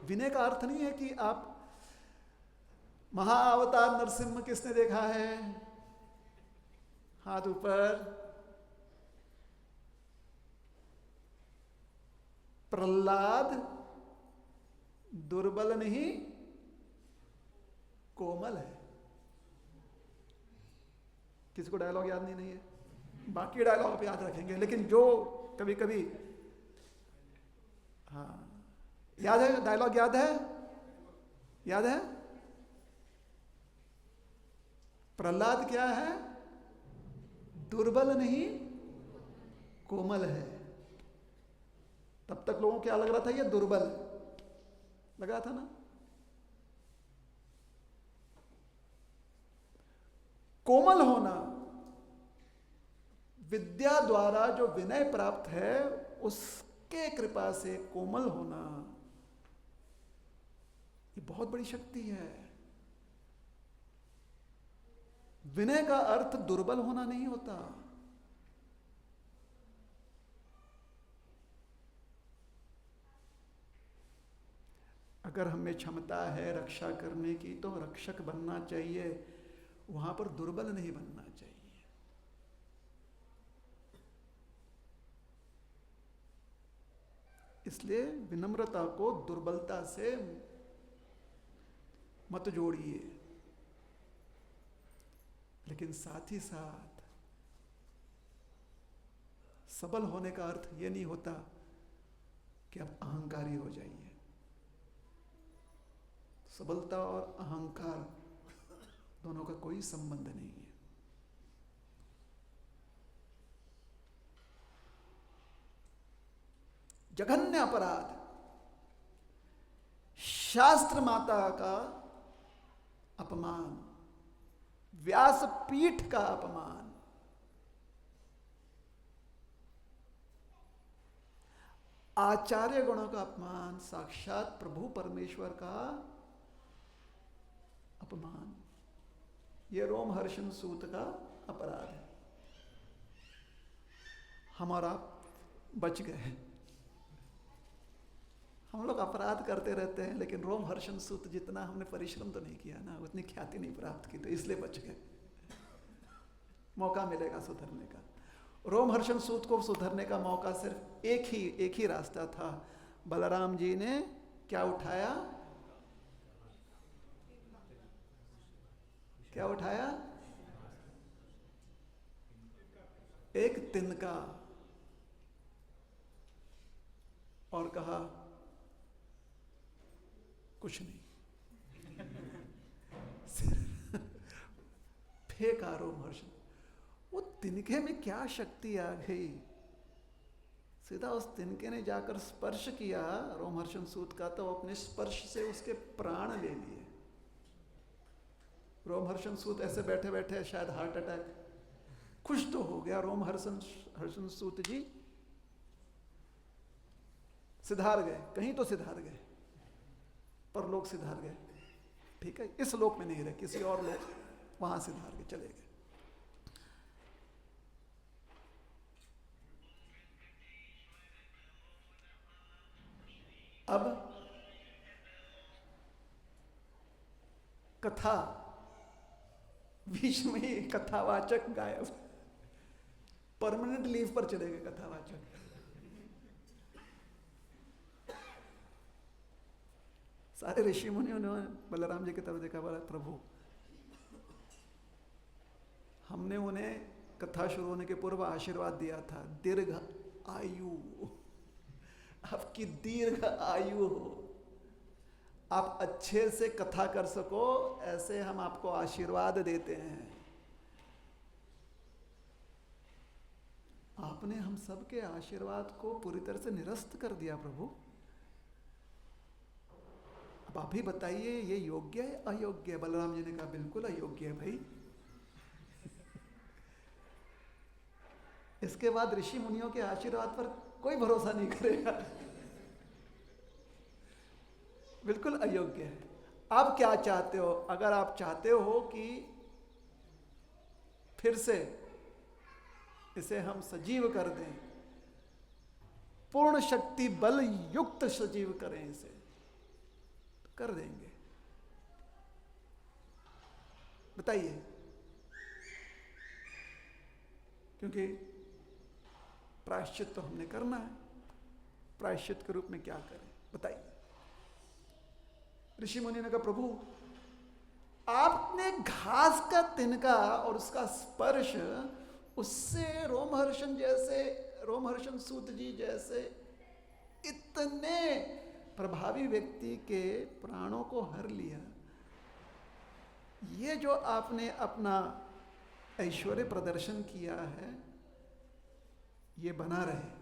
विनय का अर्थ नहीं है कि आप महाअवतार नरसिंह किसने देखा है? हाथ ऊपर। प्रहलाद दुर्बल नहीं कोमल है। किसी को डायलॉग याद नहीं है? बाकी डायलॉग आप याद रखेंगे, लेकिन जो कभी कभी, हाँ याद है, डायलॉग याद है? याद है? प्रहलाद क्या है? दुर्बल नहीं कोमल है। तब तक लोगों को क्या लग रहा था? ये दुर्बल लग रहा था ना। कोमल होना, विद्या द्वारा जो विनय प्राप्त है उसके कृपा से कोमल होना, ये बहुत बड़ी शक्ति है। विनय का अर्थ दुर्बल होना नहीं होता। अगर हमें क्षमता है रक्षा करने की तो रक्षक बनना चाहिए, वहां पर दुर्बल नहीं बनना चाहिए। इसलिए विनम्रता को दुर्बलता से मत जोड़िए, लेकिन साथ ही साथ सबल होने का अर्थ यह नहीं होता कि आप अहंकारी हो जाइए। सबलता और अहंकार दोनों का कोई संबंध नहीं है। जघन्य अपराध, शास्त्र माता का अपमान, व्यासपीठ का अपमान, आचार्य गुणों का अपमान, साक्षात प्रभु परमेश्वर का अपमान, यह रोमहर्षण सूत का अपराध है। हमारा बच गए। हम लोग अपराध करते रहते हैं, लेकिन रोमहर्षण सूत जितना हमने परिश्रम तो नहीं किया ना, उतनी ख्याति नहीं प्राप्त की, तो इसलिए बच गए। मौका मिलेगा सुधरने का। रोमहर्षण सूत को सुधरने का मौका सिर्फ एक ही रास्ता था। बलराम जी ने क्या उठाया? क्या उठाया? एक तिनका, और कहा कुछ नहीं। फेंका रोमहर्षण। वो तिनके में क्या शक्ति आ गई, सीधा उस तिनके ने जाकर स्पर्श किया रोमहर्षण सूत का, तो अपने स्पर्श से उसके प्राण ले लिए। रोमहर्षण सूत ऐसे बैठे बैठे शायद हार्ट अटैक, खुश तो हो गया रोमहर्षण सूत जी, सिधार गए, कहीं तो सिधार गए, पर लोग सिधार गए। ठीक है, इस लोक में नहीं रहे, किसी और लोक वहां सिधार के चले गए। अब कथा बीच में ही कथावाचक गायब, परमानेंट लीव पर चले गए कथावाचक। सारे ऋषि मुनियों ने बलराम जी की तरफ देखा, बोला प्रभु हमने उन्हें कथा शुरू होने के पूर्व आशीर्वाद दिया था, दीर्घ आयु, आपकी दीर्घ आयु हो, आप अच्छे से कथा कर सको, ऐसे हम आपको आशीर्वाद देते हैं। आपने हम सबके आशीर्वाद को पूरी तरह से निरस्त कर दिया प्रभु। अब आप ही बताइए, ये योग्य है अयोग्य है? बलराम जी ने कहा बिल्कुल अयोग्य है भाई। इसके बाद ऋषि मुनियों के आशीर्वाद पर कोई भरोसा नहीं करेगा, बिल्कुल अयोग्य है। आप क्या चाहते हो? अगर आप चाहते हो कि फिर से इसे हम सजीव कर दें, पूर्ण शक्ति बल युक्त सजीव करें इसे, तो कर देंगे। बताइए, क्योंकि प्रायश्चित तो हमने करना है। प्रायश्चित के रूप में क्या करें बताइए। ऋषि मुनि ने कहा, प्रभु आपने घास का तिनका और उसका स्पर्श उससे रोमहर्षण सूत जी जैसे इतने प्रभावी व्यक्ति के प्राणों को हर लिया। ये जो आपने अपना ऐश्वर्य प्रदर्शन किया है, ये बना रहे,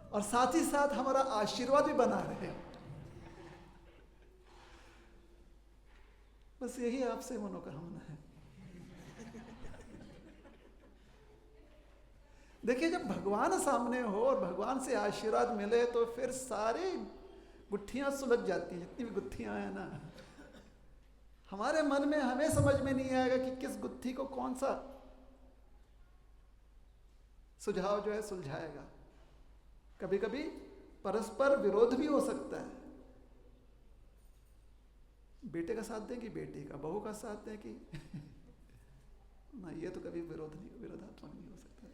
और साथ ही साथ हमारा आशीर्वाद भी बना रहे। बस यही आपसे मनोकामना है। देखिए, जब भगवान सामने हो और भगवान से आशीर्वाद मिले तो फिर सारी गुत्थियां सुलझ जाती हैं। जितनी भी गुत्थियां हैं ना, हमारे मन में हमें समझ में नहीं आएगा कि किस गुत्थी को कौन सा सुझाव जो है सुलझाएगा। कभी कभी परस्पर विरोध भी हो सकता है। बेटे का साथ दें कि बेटी का, बहू का साथ दें कि ना, ये तो कभी विरोधात्मक नहीं हो सकता।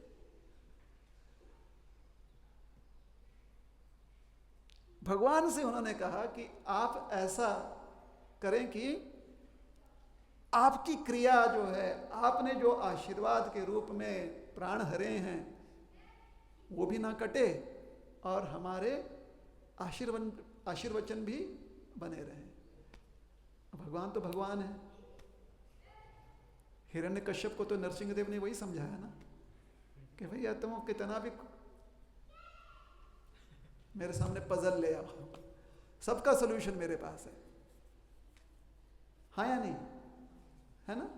भगवान से उन्होंने कहा कि आप ऐसा करें कि आपकी क्रिया जो है, आपने जो आशीर्वाद के रूप में प्राण हरे हैं, वो भी ना कटे और हमारे आशीर्वचन भी बने रहें। भगवान तो भगवान है। हिरण्यकश्यप को तो नरसिंहदेव ने वही समझाया ना कि भैया तुम कितना भी मेरे सामने पजल ले आओ, सबका सलूशन मेरे पास है। हाँ या नहीं? है ना?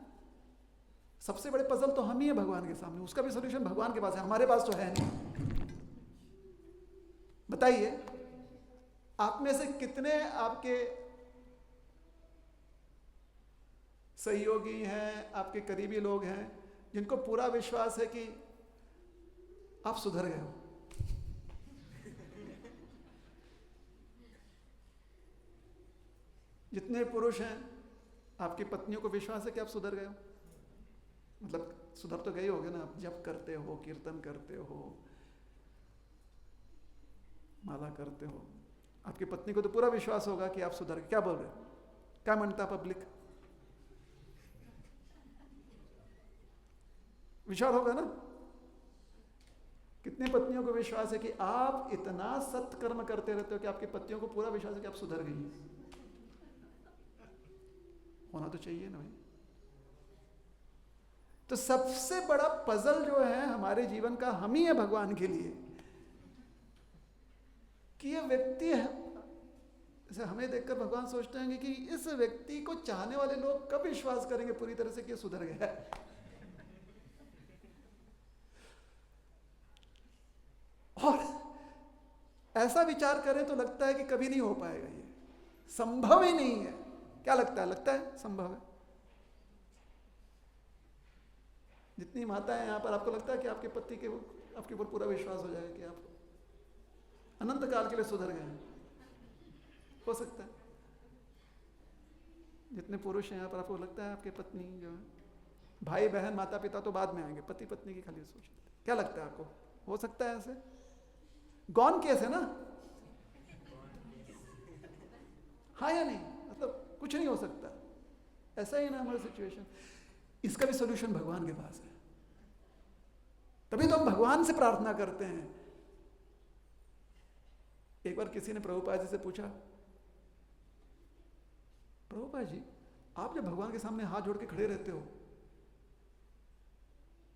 सबसे बड़े पजल तो हम ही है भगवान के सामने, उसका भी सलूशन भगवान के पास है, हमारे पास तो है नहीं। बताइए, आप में से कितने आपके सहयोगी हैं, आपके करीबी लोग हैं, जिनको पूरा विश्वास है कि आप सुधर गए हो? जितने पुरुष हैं, आपकी पत्नियों को विश्वास है कि आप सुधर गए हो? मतलब सुधर तो गए होगे ना, आप जप करते हो, कीर्तन करते हो, माला करते हो, आपकी पत्नी को तो पूरा विश्वास होगा कि आप सुधर गए। क्या बोल रहे हो? क्या मानता पब्लिक? विश्वास होगा ना? कितनी पत्नियों को विश्वास है कि आप इतना सत्कर्म करते रहते हो कि आपकी पत्नियों को पूरा विश्वास है कि आप सुधर गई? होना तो चाहिए ना भाई। तो सबसे बड़ा पजल जो है हमारे जीवन का, हम ही है भगवान के लिए, कि ये व्यक्ति है, जैसे हमें देखकर भगवान सोचते हैं कि इस व्यक्ति को चाहने वाले लोग कब विश्वास करेंगे पूरी तरह से कि सुधर गया है। और ऐसा विचार करें तो लगता है कि कभी नहीं हो पाएगा, ये संभव ही नहीं है। क्या लगता है? लगता है संभव है। जितनी माता है यहां पर, आपको लगता है कि आपके पति के आपके ऊपर पूरा विश्वास हो जाएगा कि आप अनंत काल के लिए सुधर गए हैं? हो सकता है। जितने पुरुष हैं यहां पर, आपको लगता है आपके पत्नी जो है, भाई बहन माता पिता तो बाद में आएंगे, पति पत्नी की खाली सोच। क्या लगता है आपको? हो सकता है ऐसे? गॉन केस है ना? हाँ या नहीं? मतलब कुछ नहीं हो सकता। ऐसा ही ना हमारी सिचुएशन। इसका भी सॉल्यूशन भगवान के पास है। तभी तो हम भगवान से प्रार्थना करते हैं। एक बार किसी ने प्रभुपाद जी से पूछा, प्रभुपाद जी आप जब भगवान के सामने हाथ जोड़ के खड़े रहते हो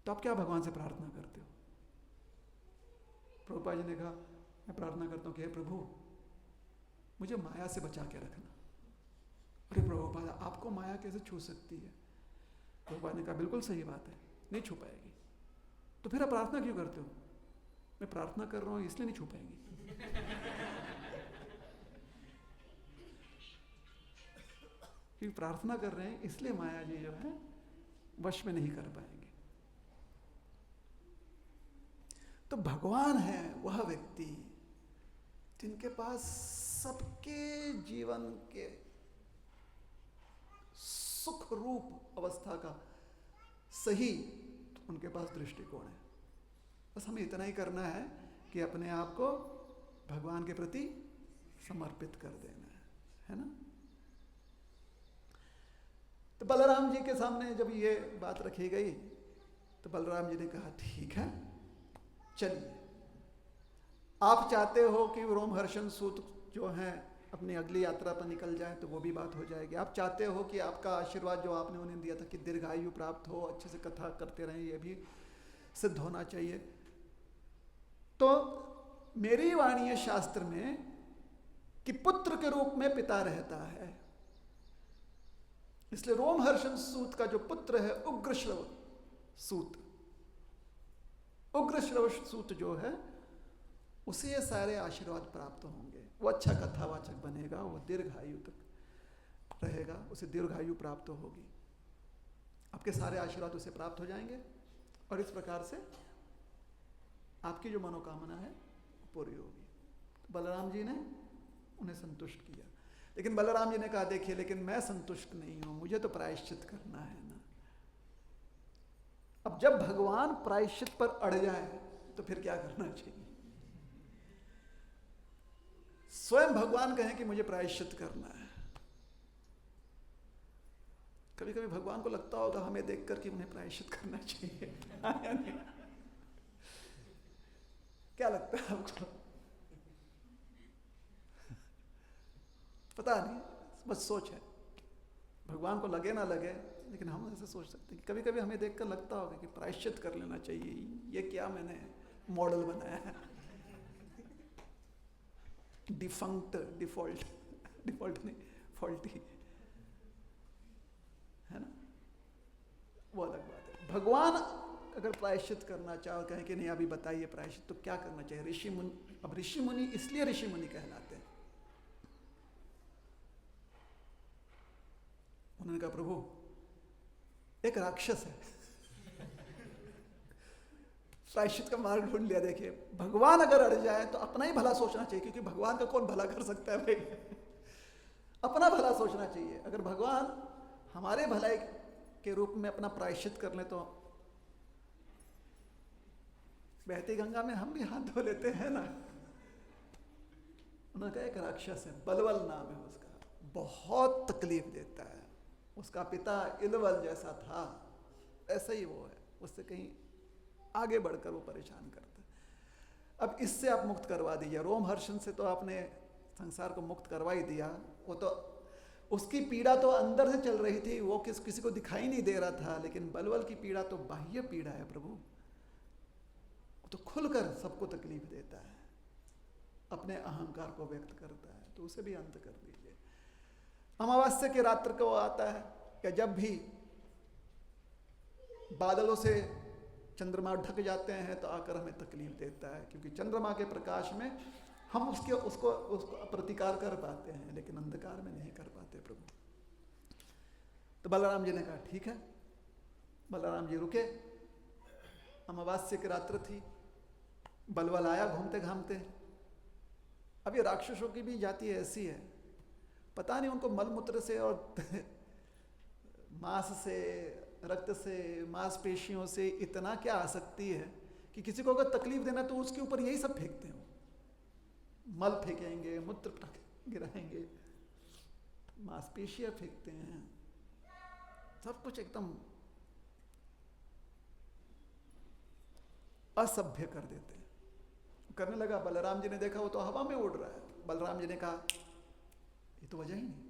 तो आप क्या भगवान से प्रार्थना करते हो? प्रभुपाद जी ने कहा, मैं प्रार्थना करता हूं कि हे प्रभु मुझे माया से बचा के रखना। अरे प्रभुपाद, आपको माया कैसे छू सकती है? प्रभुपाद ने कहा, बिल्कुल सही बात है, नहीं छू पाएगी। तो फिर आप प्रार्थना क्यों करते हो? मैं प्रार्थना कर रहा हूं इसलिए नहीं छू पाएंगी। क्योंकि प्रार्थना कर रहे हैं इसलिए माया जी जो है वश में नहीं कर पाएंगे। तो तो भगवान है वह व्यक्ति जिनके पास सबके जीवन के सुख रूप अवस्था का सही उनके पास दृष्टिकोण है। बस हमें इतना ही करना है कि अपने आप को भगवान के प्रति समर्पित कर देना है ना। तो बलराम जी के सामने जब ये बात रखी गई तो बलराम जी ने कहा ठीक है, चलिए, आप चाहते हो कि रोमहर्षण सूत जो हैं अपनी अगली यात्रा पर निकल जाए तो वो भी बात हो जाएगी। आप चाहते हो कि आपका आशीर्वाद जो आपने उन्हें दिया था कि दीर्घायु प्राप्त हो, अच्छे से कथा करते रहें, ये भी सिद्ध होना चाहिए। तो मेरी वाणी है शास्त्र में कि पुत्र के रूप में पिता रहता है, इसलिए रोमहर्षण सूत का जो पुत्र है उग्रश्रव सूत, उग्रश्रव सूत जो है उसे ये सारे आशीर्वाद प्राप्त होंगे। वो अच्छा कथावाचक बनेगा, वो दीर्घायु तक रहेगा, उसे दीर्घायु प्राप्त होगी, आपके सारे आशीर्वाद उसे प्राप्त हो जाएंगे और इस प्रकार से आपकी जो मनोकामना है वो पूरी होगी। तो बलराम जी ने उन्हें संतुष्ट किया, लेकिन बलराम जी ने कहा देखिए, लेकिन मैं संतुष्ट नहीं हूं, मुझे तो प्रायश्चित करना है ना। अब जब भगवान प्रायश्चित पर अड़ जाए तो फिर क्या करना चाहिए? स्वयं भगवान कहें कि मुझे प्रायश्चित करना है। कभी कभी भगवान को लगता होगा हमें देखकर कि उन्हें प्रायश्चित करना चाहिए। क्या लगता है आपको? पता नहीं, बस सोच है, भगवान को लगे ना लगे, लेकिन हम ऐसे सोच सकते हैं कि कभी कभी हमें देखकर लगता होगा कि प्रायश्चित कर लेना चाहिए, ये क्या मैंने मॉडल बनाया है, डिफॉल्ट नहीं, फॉल्टी है ना, वो अलग बात है। भगवान अगर प्रायश्चित करना चाहो, कहें कि नहीं अभी बताइए प्रायश्चित, तो क्या करना चाहिए? ऋषि मुनि, अब ऋषि मुनि इसलिए ऋषि मुनि कहलाते हैं। उन्होंने कहा प्रभु एक राक्षस है, प्रायश्चित का मार्ग ढूंढ लिया। देखिए भगवान अगर अड़ जाए तो अपना ही भला सोचना चाहिए, क्योंकि भगवान का कौन भला कर सकता है भाई? अपना भला सोचना चाहिए। अगर भगवान हमारे भलाई के रूप में अपना प्रायश्चित कर ले तो बहती गंगा में हम भी हाथ धो लेते हैं ना। उन्होंने कहा एक राक्षस है, बलवल नाम है उसका, बहुत तकलीफ देता है, उसका पिता इलवल जैसा था, ऐसा ही वो है, उससे कहीं आगे बढ़कर वो परेशान करता है। अब इससे आप मुक्त करवा दीजिए। रोमहर्षण से तो आपने संसार को मुक्त करवा ही दिया, वो तो उसकी पीड़ा तो अंदर से चल रही थी, वो किसी को दिखाई नहीं दे रहा था, लेकिन बलवल की पीड़ा तो बाह्य पीड़ा है प्रभु, वो तो खुलकर सबको तकलीफ देता है, अपने अहंकार को व्यक्त करता है, तो उसे भी अंत कर दीजिए। अमावस्या के रात्र को आता है कि जब भी बादलों से चंद्रमा ढक जाते हैं तो आकर हमें तकलीफ देता है, क्योंकि चंद्रमा के प्रकाश में हम उसको प्रतिकार कर पाते हैं, लेकिन अंधकार में नहीं कर पाते प्रभु। तो बलराम जी ने कहा ठीक है। बलराम जी रुके, अमावस्या की रात्र थी, बलवल आया घूमते घामते। अब ये राक्षसों की भी जाति ऐसी है, पता नहीं उनको मलमूत्र से और मांस से, रक्त से, मांसपेशियों से इतना क्या आसक्ति है कि किसी को अगर तकलीफ देना तो उसके ऊपर यही सब फेंकते हैं। मल फेंकेंगे, मूत्र गिराएंगे, मांसपेशियां फेंकते हैं, सब कुछ एकदम असभ्य कर देते हैं। करने लगा, बलराम जी ने देखा वो तो हवा में उड़ रहा है। बलराम जी ने कहा ये तो वजह ही नहीं।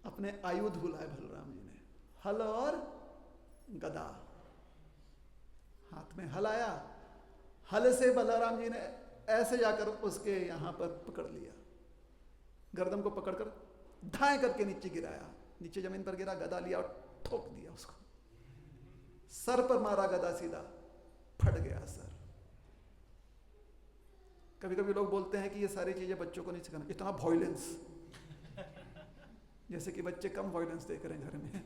अपने आयुध बुलाए बलराम जी ने, हल और गदा, हाथ में हल आया, हल से बलराम जी ने ऐसे जाकर उसके यहां पर पकड़ लिया, गर्दन को पकड़कर धाए करके नीचे गिराया, नीचे जमीन पर गिरा, गदा लिया और ठोक दिया उसको, सर पर मारा गदा, सीधा फट गया सर। कभी कभी लोग बोलते हैं कि ये सारी चीजें बच्चों को नहीं सिखाना, इतना वॉयलेंस जैसे कि बच्चे कम वॉयलेंस देख रहे हैं घर में।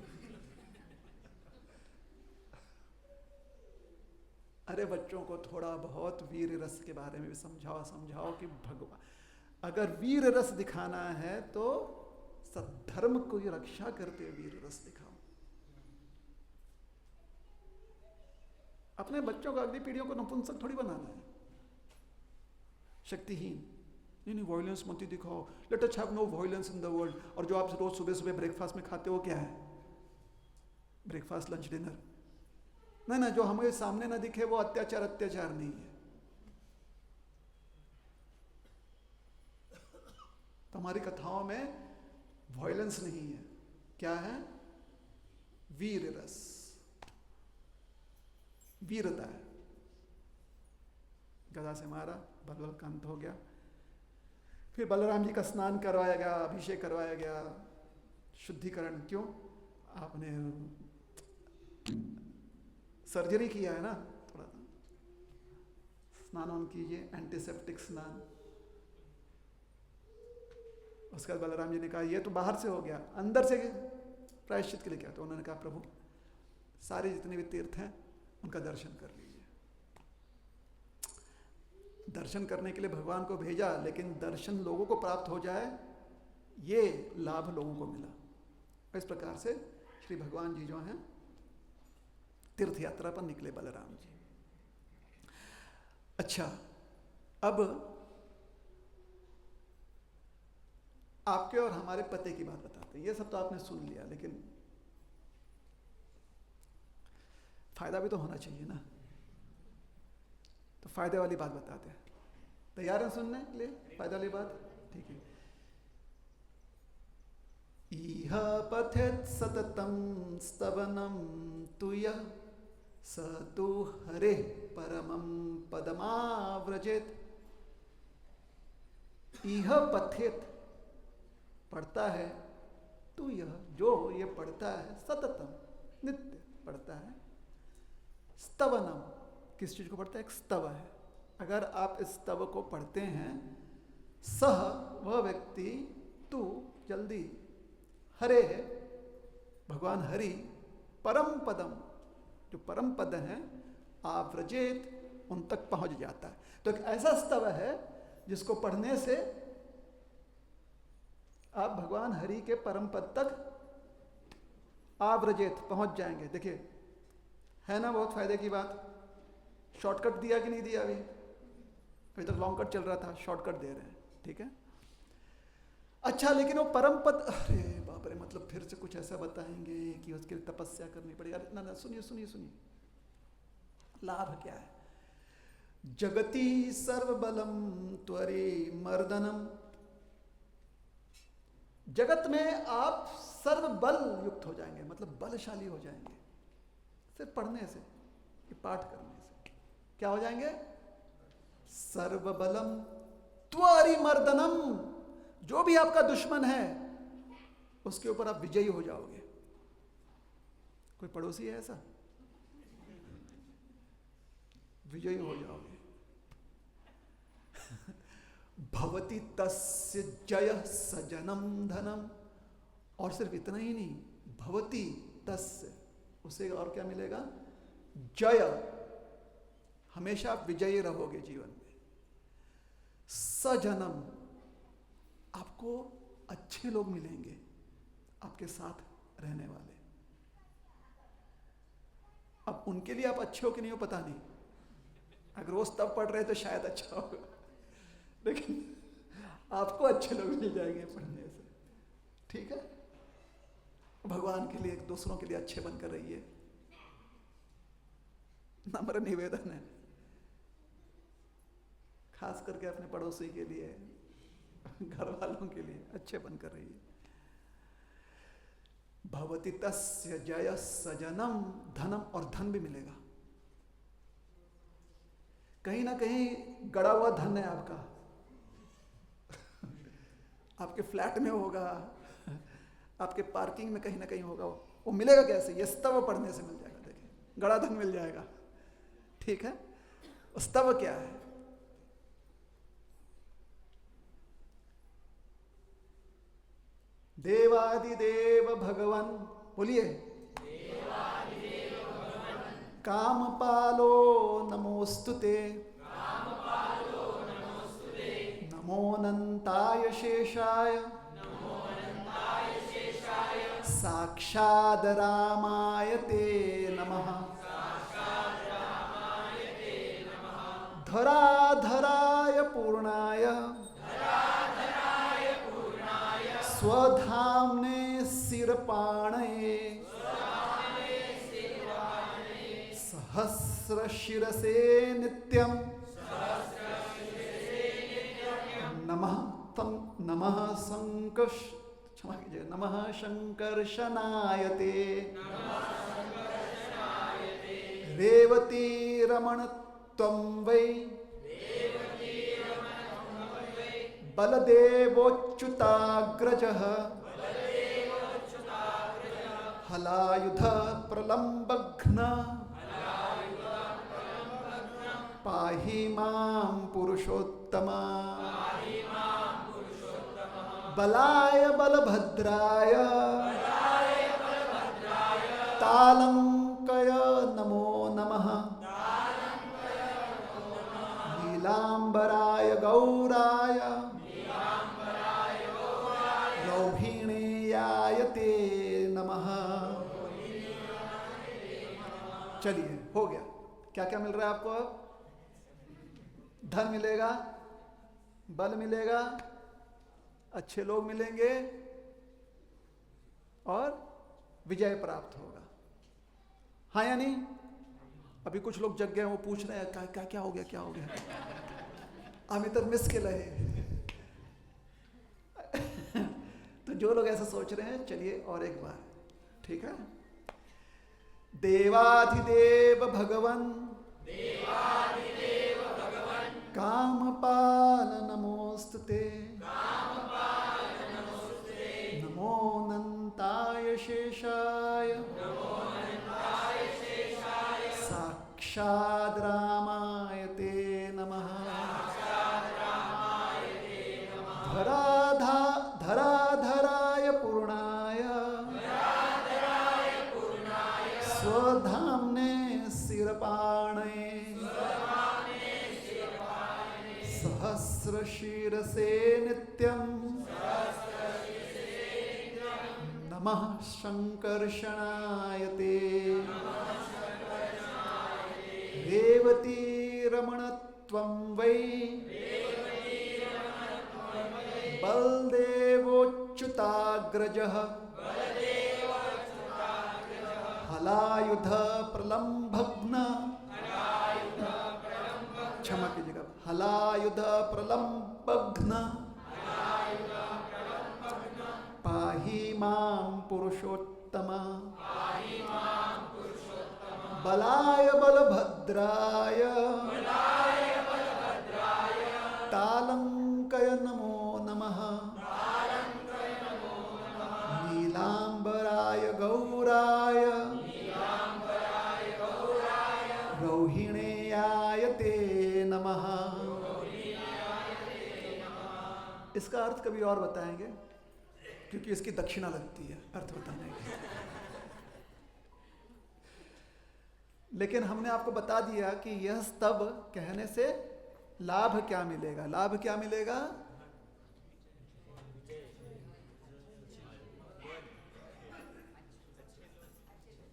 अरे बच्चों को थोड़ा बहुत वीर रस के बारे में भी समझाओ कि भगवान, अगर वीर रस दिखाना है तो सद्धर्म को रक्षा करते हुए वीर रस दिखाओ। अपने बच्चों को, अगली पीढ़ियों को नपुंसक थोड़ी बनाना है, शक्तिहीन। नहीं वॉयलेंस मत ही दिखाओ, let us have no violence in the world. और जो आप रोज सुबह सुबह ब्रेकफास्ट में खाते हो क्या है? Breakfast, lunch, dinner. ना जो हमें सामने ना दिखे वो अत्याचार नहीं है। तो हमारी कथाओं में वॉयलेंस नहीं है, क्या है? वीर रस, वीरता है। गदा से मारा, बलबल का अंत हो गया। फिर बलराम जी का स्नान करवाया गया, अभिषेक करवाया गया, शुद्धिकरण। क्यों? आपने सर्जरी किया है ना, थोड़ा स्नान कीजिए, एंटीसेप्टिक स्नान। उसके बाद बलराम जी ने कहा ये तो बाहर से हो गया, अंदर से प्रायश्चित के लिए क्या? तो उन्होंने कहा प्रभु सारे जितने भी तीर्थ हैं उनका दर्शन कर लीजिए। दर्शन करने के लिए भगवान को भेजा, लेकिन दर्शन लोगों को प्राप्त हो जाए ये लाभ लोगों को मिला। इस प्रकार से श्री भगवान जी जो हैं तीर्थ यात्रा पर निकले बलराम जी। अच्छा, अब आपके और हमारे पते की बात बताते हैं। ये सब तो आपने सुन लिया, लेकिन फायदा भी तो होना चाहिए ना, तो फायदे वाली बात बताते हैं। तैयार हैं सुनने के लिए फायदा वाली बात? ठीक है। इह पथेत सततम स्तवनम तुय स तु हरे परमं पदमाव्रजेत। इह पथेत, पढ़ता है, तू यह, जो ये पढ़ता है, सततम, नित्य पढ़ता है, स्तवनम, किस चीज को पढ़ता है? एक स्तव है। अगर आप इस स्तव को पढ़ते हैं, सह, वह व्यक्ति, तू, जल्दी, हरे है, भगवान हरि, परम पदम, जो परम पद हैं, आव्रजेत, उन तक पहुंच जाता है। तो एक ऐसा स्तव है जिसको पढ़ने से आप भगवान हरि के परम पद तक आव्रजेत पहुंच जाएंगे। देखिए, है ना बहुत फायदे की बात। शॉर्टकट दिया कि नहीं दिया? अभी तक लॉन्ग कट चल रहा था, शॉर्टकट दे रहे हैं, ठीक है। अच्छा, लेकिन वो परम पद, अरे बाप रे, मतलब फिर से कुछ ऐसा बताएंगे कि उसके लिए तपस्या करनी पड़ेगी। ना, सुनिए, लाभ क्या है? जगति सर्वबलम त्वरे मर्दनम, जगत में आप सर्व बल युक्त हो जाएंगे, मतलब बलशाली हो जाएंगे सिर्फ पढ़ने से, पाठ करने से। क्या हो जाएंगे? सर्वबलम त्वरिमर्दनम, जो भी आपका दुश्मन है उसके ऊपर आप विजयी हो जाओगे। कोई पड़ोसी है ऐसा? विजयी हो जाओगे। भवति तस्य जय सजनम धनम, और सिर्फ इतना ही नहीं, भवति तस्य, उसे और क्या मिलेगा? जय, हमेशा आप विजयी रहोगे जीवन में। सजनम, आपको अच्छे लोग मिलेंगे, आपके साथ रहने वाले। अब उनके लिए आप अच्छे हो कि नहीं हो पता नहीं, अगर रोज तब पढ़ रहे तो शायद अच्छा होगा, लेकिन आपको अच्छे लोग मिल जाएंगे पढ़ने से, ठीक है। भगवान के लिए, दूसरों के लिए अच्छे बनकर रहिए, नम्र निवेदन है, खास करके अपने पड़ोसी के लिए, घर वालों के लिए अच्छे बनकर रहिए। भवति तस्य जय सजनम धनम, और धन भी मिलेगा। कहीं ना कहीं गड़ा हुआ धन है आपका, आपके फ्लैट में होगा, आपके पार्किंग में कहीं ना कहीं होगा, वो मिलेगा कैसे? ये स्तव पढ़ने से मिल जाएगा। देखिए, गड़ा धन मिल जाएगा, ठीक है। स्तव क्या है? देवादिदेव भगवन, बोलिए, कामपालो नमोस्तुते, नमोऽनन्ताय शेषाय, साक्षाद् रामाय ते नमः। धराधराय पूर्णाय, स्वधाम्ने शिरपाणये, सहस्रशिरसे नित्यं नमः नमः क्षमा कीजिए, नमः शंकर्षणाय ते, रेवती रमण त्वं वै, बलदेवोच्युताग्रजः, हलायुध प्रलम्बघ्न, पाहि मां पुरुषोत्तम। बलाय बलभद्राय, तालंकय नमो नमः। नीलांबराय गौराय, लौहिणेयाय ते नमः। चलिए, हो गया। क्या क्या मिल रहा है आपको? अब धन मिलेगा, बल मिलेगा, अच्छे लोग मिलेंगे और विजय प्राप्त होगा। हाँ या नहीं? अभी कुछ लोग जग गए, वो पूछ रहे हैं क्या क्या हो गया, क्या हो गया। अमितर मिस के रहे। तो जो लोग ऐसा सोच रहे हैं, चलिए और एक बार, ठीक है। देवाधिदेव भगवन, कामपाल नमोस्तुते, नमोऽनन्ताय शेषाय, साक्षाद् रामाय ते नमः। धराधराय पूर्णाय, स्वधाम्ने शिरपाणये, सहस्रशिरसे नित्यं नमः शंकर्षणाय ते, रेवती रमण त्वं वै, बलदेवोच्युताग्रजः, हलायुध प्रलम्भघ्न, क्षमा कीजिएगा, हलायुध प्रलम्भघ्न, पाहि मां पुरुषोत्तम। बलाय बलभद्राय, तालंकय नमो नमः। नीलांबराय गौराय, रौहिणेयाय ते नमः। इसका अर्थ कभी और बताएंगे, क्योंकि इसकी दक्षिणा लगती है अर्थ बताने की। लेकिन हमने आपको बता दिया कि यह स्तव कहने से लाभ क्या मिलेगा। लाभ क्या मिलेगा?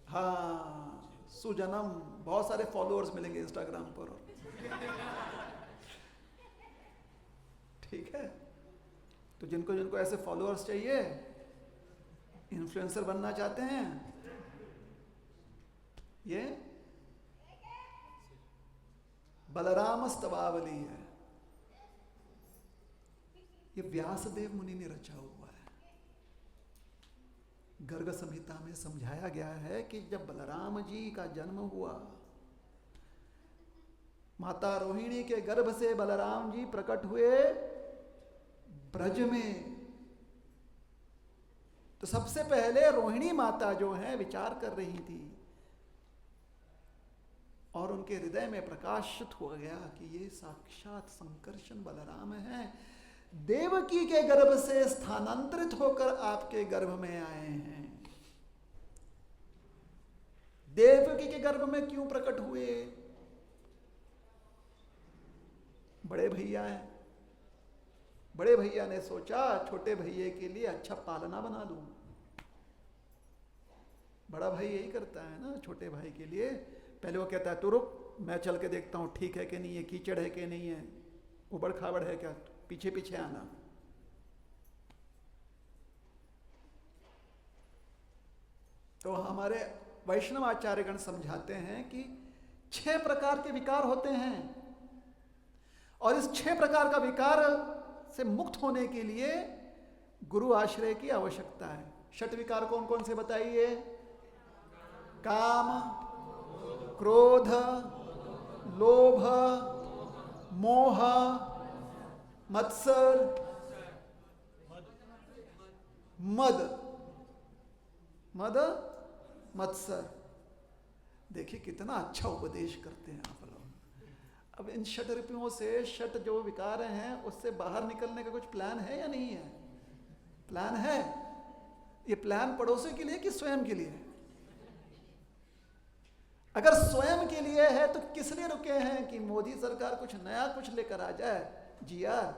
हाँ, सुजनम, बहुत सारे फॉलोअर्स मिलेंगे इंस्टाग्राम पर। ठीक है, तो जिनको जिनको ऐसे फॉलोअर्स चाहिए, इन्फ्लुएंसर बनना चाहते हैं, ये बलराम स्तवावली है। ये व्यासदेव मुनि ने रचा हुआ है। गर्ग संहिता में समझाया गया है कि जब बलराम जी का जन्म हुआ, माता रोहिणी के गर्भ से बलराम जी प्रकट हुए ब्रज में, तो सबसे पहले रोहिणी माता जो है विचार कर रही थी और उनके हृदय में प्रकाशित हो गया कि ये साक्षात संकर्षण बलराम हैं, देवकी के गर्भ से स्थानांतरित होकर आपके गर्भ में आए हैं। देवकी के गर्भ में क्यों प्रकट हुए? बड़े भैया हैं। बड़े भैया ने सोचा छोटे भैया के लिए अच्छा पालना बना दूं। बड़ा भाई यही करता है ना छोटे भाई के लिए। पहले वो कहता है तू रुक, मैं चल के देखता हूं ठीक है कि नहीं है, कीचड़ है कि नहीं है, उबड़ खाबड़ है क्या, पीछे पीछे आना। तो हमारे वैष्णव आचार्यगण समझाते हैं कि 6 प्रकार के विकार होते हैं और इस 6 प्रकार का विकार से मुक्त होने के लिए गुरु आश्रय की आवश्यकता है। 6 विकार कौन कौन से बताइए? काम, क्रोध, लोभ, मोह, मत्सर, मद, मत्सर। देखिए कितना अच्छा उपदेश करते हैं आप लोग। अब इन 6 रिपुओं से 6 जो विकार हैं उससे बाहर निकलने का कुछ प्लान है या नहीं है? प्लान है। ये प्लान पड़ोसी के लिए कि स्वयं के लिए? अगर स्वयं के लिए है तो किस लिए रुके हैं कि मोदी सरकार कुछ नया कुछ लेकर आ जाए? जी यार,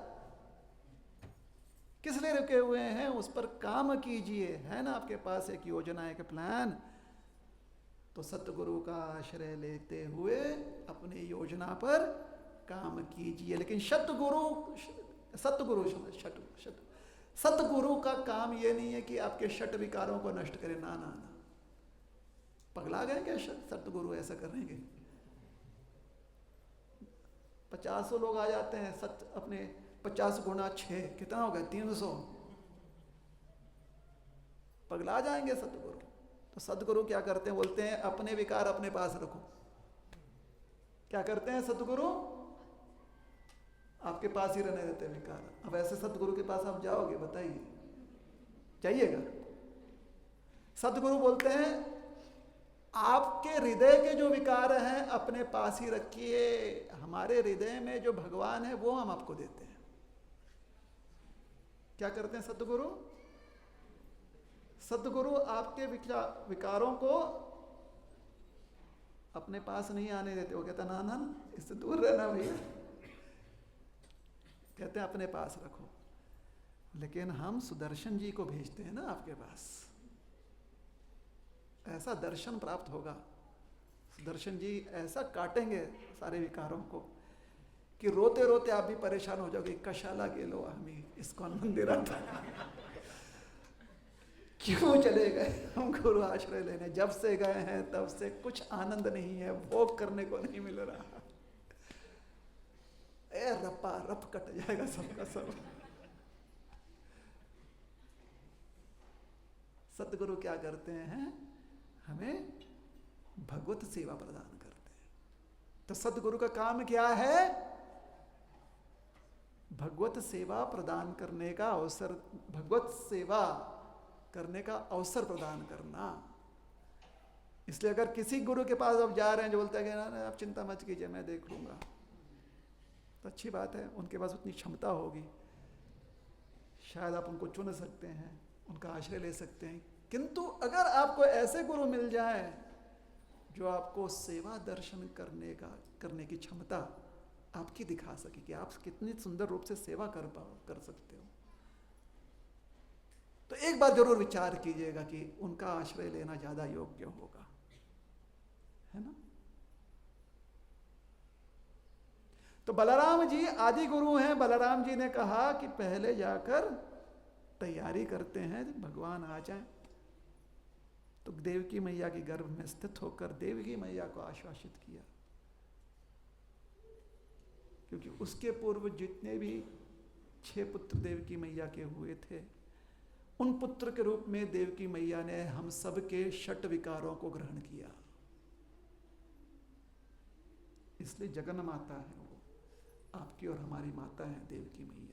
किस लिए रुके हुए हैं? उस पर काम कीजिए। है ना आपके पास एक योजना, एक प्लान, तो सतगुरु का आश्रय लेते हुए अपनी योजना पर काम कीजिए। लेकिन सतगुरु का काम यह नहीं है कि आपके 6 विकारों को नष्ट करे। ना ना ना, पगला गए क्या सतगुरु ऐसा करेंगे? 50 लोग आ जाते हैं अपने 50 गुणा 6 कितना हो गया? 300। पगला जाएंगे सतगुरु। तो सतगुरु क्या करते हैं? बोलते हैं अपने विकार अपने पास रखो। क्या करते हैं सतगुरु? आपके पास ही रहने देते हैं विकार। अब ऐसे सतगुरु के पास आप जाओगे? बताइए, जाइएगा? सतगुरु बोलते हैं आपके हृदय के जो विकार हैं अपने पास ही रखिए। हमारे हृदय में जो भगवान है वो हम आपको देते हैं। क्या करते हैं सतगुरु? सतगुरु आपके विकारों को अपने पास नहीं आने देते। वो कहता ना ना इससे दूर रहना भैया। कहते हैं अपने पास रखो। लेकिन हम सुदर्शन जी को भेजते हैं ना आपके पास। ऐसा दर्शन प्राप्त होगा, सुदर्शन जी ऐसा काटेंगे सारे विकारों को कि रोते रोते आप भी परेशान हो जाओगे। कशाला गेलो आम्ही इस्कॉन मंदिरात क्यों चले गए हम गुरु आश्रय लेने? जब से गए हैं तब से कुछ आनंद नहीं है, भोग करने को नहीं मिल रहा। रपा रप कट जाएगा सबका सब। सतगुरु क्या करते हैं? हमें भगवत सेवा प्रदान करते हैं। तो सतगुरु का काम क्या है? भगवत सेवा प्रदान करने का अवसर, भगवत सेवा करने का अवसर प्रदान करना। इसलिए अगर किसी गुरु के पास आप जा रहे हैं जो बोलता है कि ना आप चिंता मत कीजिए मैं देख लूंगा, तो अच्छी बात है। उनके पास उतनी क्षमता होगी, शायद आप उनको चुन सकते हैं, उनका आश्रय ले सकते हैं। किंतु अगर आपको ऐसे गुरु मिल जाए जो आपको सेवा दर्शन करने की क्षमता आपकी दिखा सके कि आप कितनी सुंदर रूप से सेवा कर सकते हो, तो एक बार जरूर विचार कीजिएगा कि उनका आश्रय लेना ज्यादा योग्य होगा, है ना? तो बलराम जी आदि गुरु हैं। बलराम जी ने कहा कि पहले जाकर तैयारी करते हैं भगवान आ जाए। तो देवकी मैया के गर्भ में स्थित होकर देवकी मैया को आश्वासित किया, क्योंकि उसके पूर्व जितने भी 6 पुत्र देवकी मैया के हुए थे, उन पुत्र के रूप में देवकी मैया ने हम सब के 6 विकारों को ग्रहण किया। इसलिए जगन माता है वो, आपकी और हमारी माता है देवकी मैया।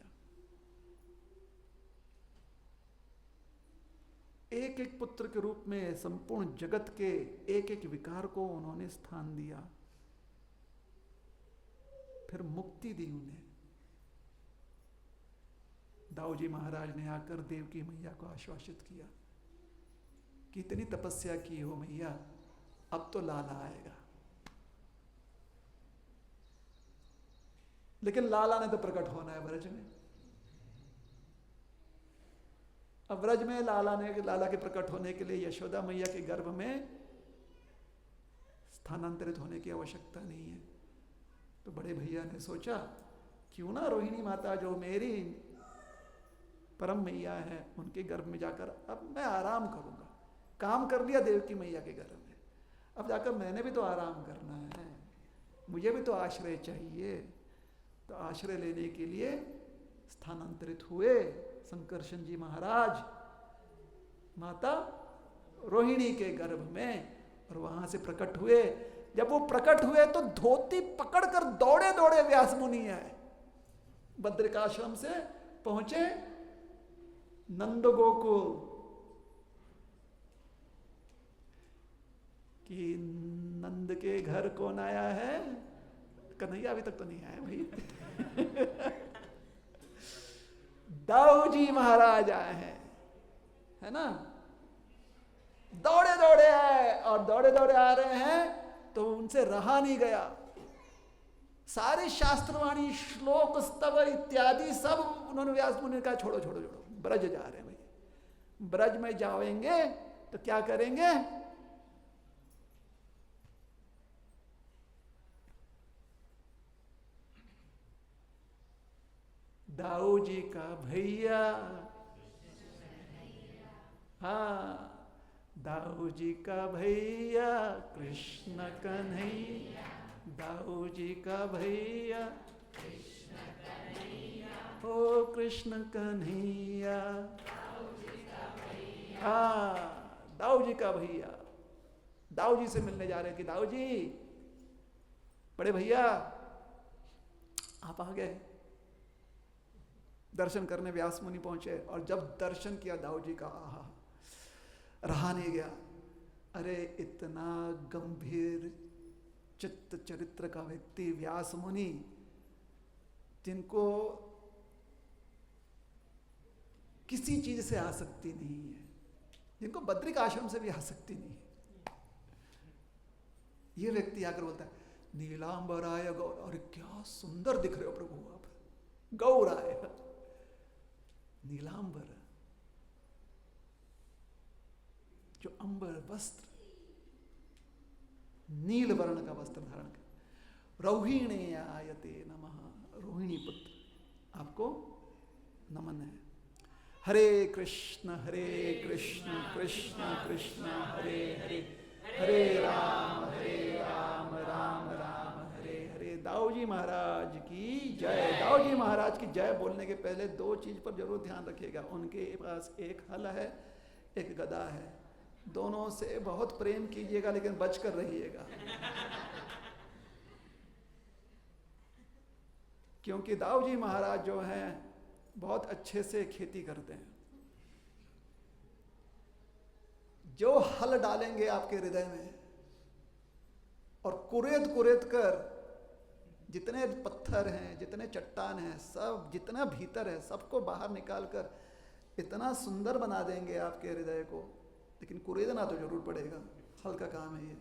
एक एक पुत्र के रूप में संपूर्ण जगत के एक एक विकार को उन्होंने स्थान दिया, फिर मुक्ति दी उन्हें। दाऊ जी महाराज ने आकर देवकी मैया को आश्वासित किया कि इतनी तपस्या की हो मैया, अब तो लाला आएगा। लेकिन लाला ने तो प्रकट होना है ब्रज में। अब ब्रज में लाला के प्रकट होने के लिए यशोदा मैया के गर्भ में स्थानांतरित होने की आवश्यकता नहीं है। तो बड़े भैया ने सोचा क्यों ना रोहिणी माता जो मेरी परम मैया है उनके गर्भ में जाकर अब मैं आराम करूंगा। काम कर लिया देवकी मैया के गर्भ में, अब जाकर मैंने भी तो आराम करना है, मुझे भी तो आश्रय चाहिए। तो आश्रय लेने के लिए स्थानांतरित हुए संकर्षण जी महाराज माता रोहिणी के गर्भ में, और वहां से प्रकट हुए। जब वो प्रकट हुए तो धोती पकड़कर दौड़े दौड़े व्यास मुनि आए, बद्रिकाश्रम से पहुंचे नंद गोकुल कि नंद के घर कौन आया है? कन्हैया अभी तक तो नहीं आया भाई। दाऊ जी महाराज आए हैं, है ना। दौड़े दौड़े आए, और दौड़े दौड़े आ रहे हैं तो उनसे रहा नहीं गया। सारे शास्त्रवाणी श्लोक स्तव इत्यादि सब उन्होंने व्यास मुनि ने कहा छोड़ो छोड़ो छोड़ो, ब्रज जा रहे हैं भाई, ब्रज में जाएंगे तो क्या करेंगे? दाऊ जी का भैया, हाँ दाऊ जी का भैया कृष्ण कन्हैया, दाऊ जी का भैया ओ कृष्ण कन्हैया, हाँ दाऊ जी का भैया। दाऊ जी से मिलने जा रहे हैं कि दाऊ जी बड़े भैया आप आ गए। दर्शन करने व्यास मुनि पहुंचे, और जब दर्शन किया दाऊ जी का, आहा रहा नहीं गया। अरे इतना गंभीर चित्त चरित्र का व्यक्ति व्यास मुनि, जिनको किसी चीज से आसक्ति नहीं है, जिनको बद्रिक आश्रम से भी आसक्ति नहीं है, ये व्यक्ति आकर बोलता है नीलांबराय गौर। और क्या सुंदर दिख रहे हो प्रभु आप, गौराय नीलांबर, जो अंबर वस्त्र, नील वर्ण का वस्त्र धारण कर, रोहिणी आयते नमः, रोहिणी पुत्र आपको नमन है। हरे कृष्ण कृष्ण कृष्ण हरे हरे, हरे राम राम राम हरे हरे। दाऊ जी महाराज की जय। दाऊ जी महाराज की जय बोलने के पहले दो चीज पर जरूर ध्यान रखिएगा। उनके पास एक हल है, एक गदा है, दोनों से बहुत प्रेम कीजिएगा लेकिन बचकर रहिएगा, क्योंकि दाऊ जी महाराज जो हैं बहुत अच्छे से खेती करते हैं। जो हल डालेंगे आपके हृदय में और कुरेद कुरेद कर जितने पत्थर हैं, जितने चट्टान हैं, सब जितना भीतर है सबको बाहर निकाल कर इतना सुंदर बना देंगे आपके हृदय को। लेकिन कुरेदना तो जरूर पड़ेगा, हल का काम है ये।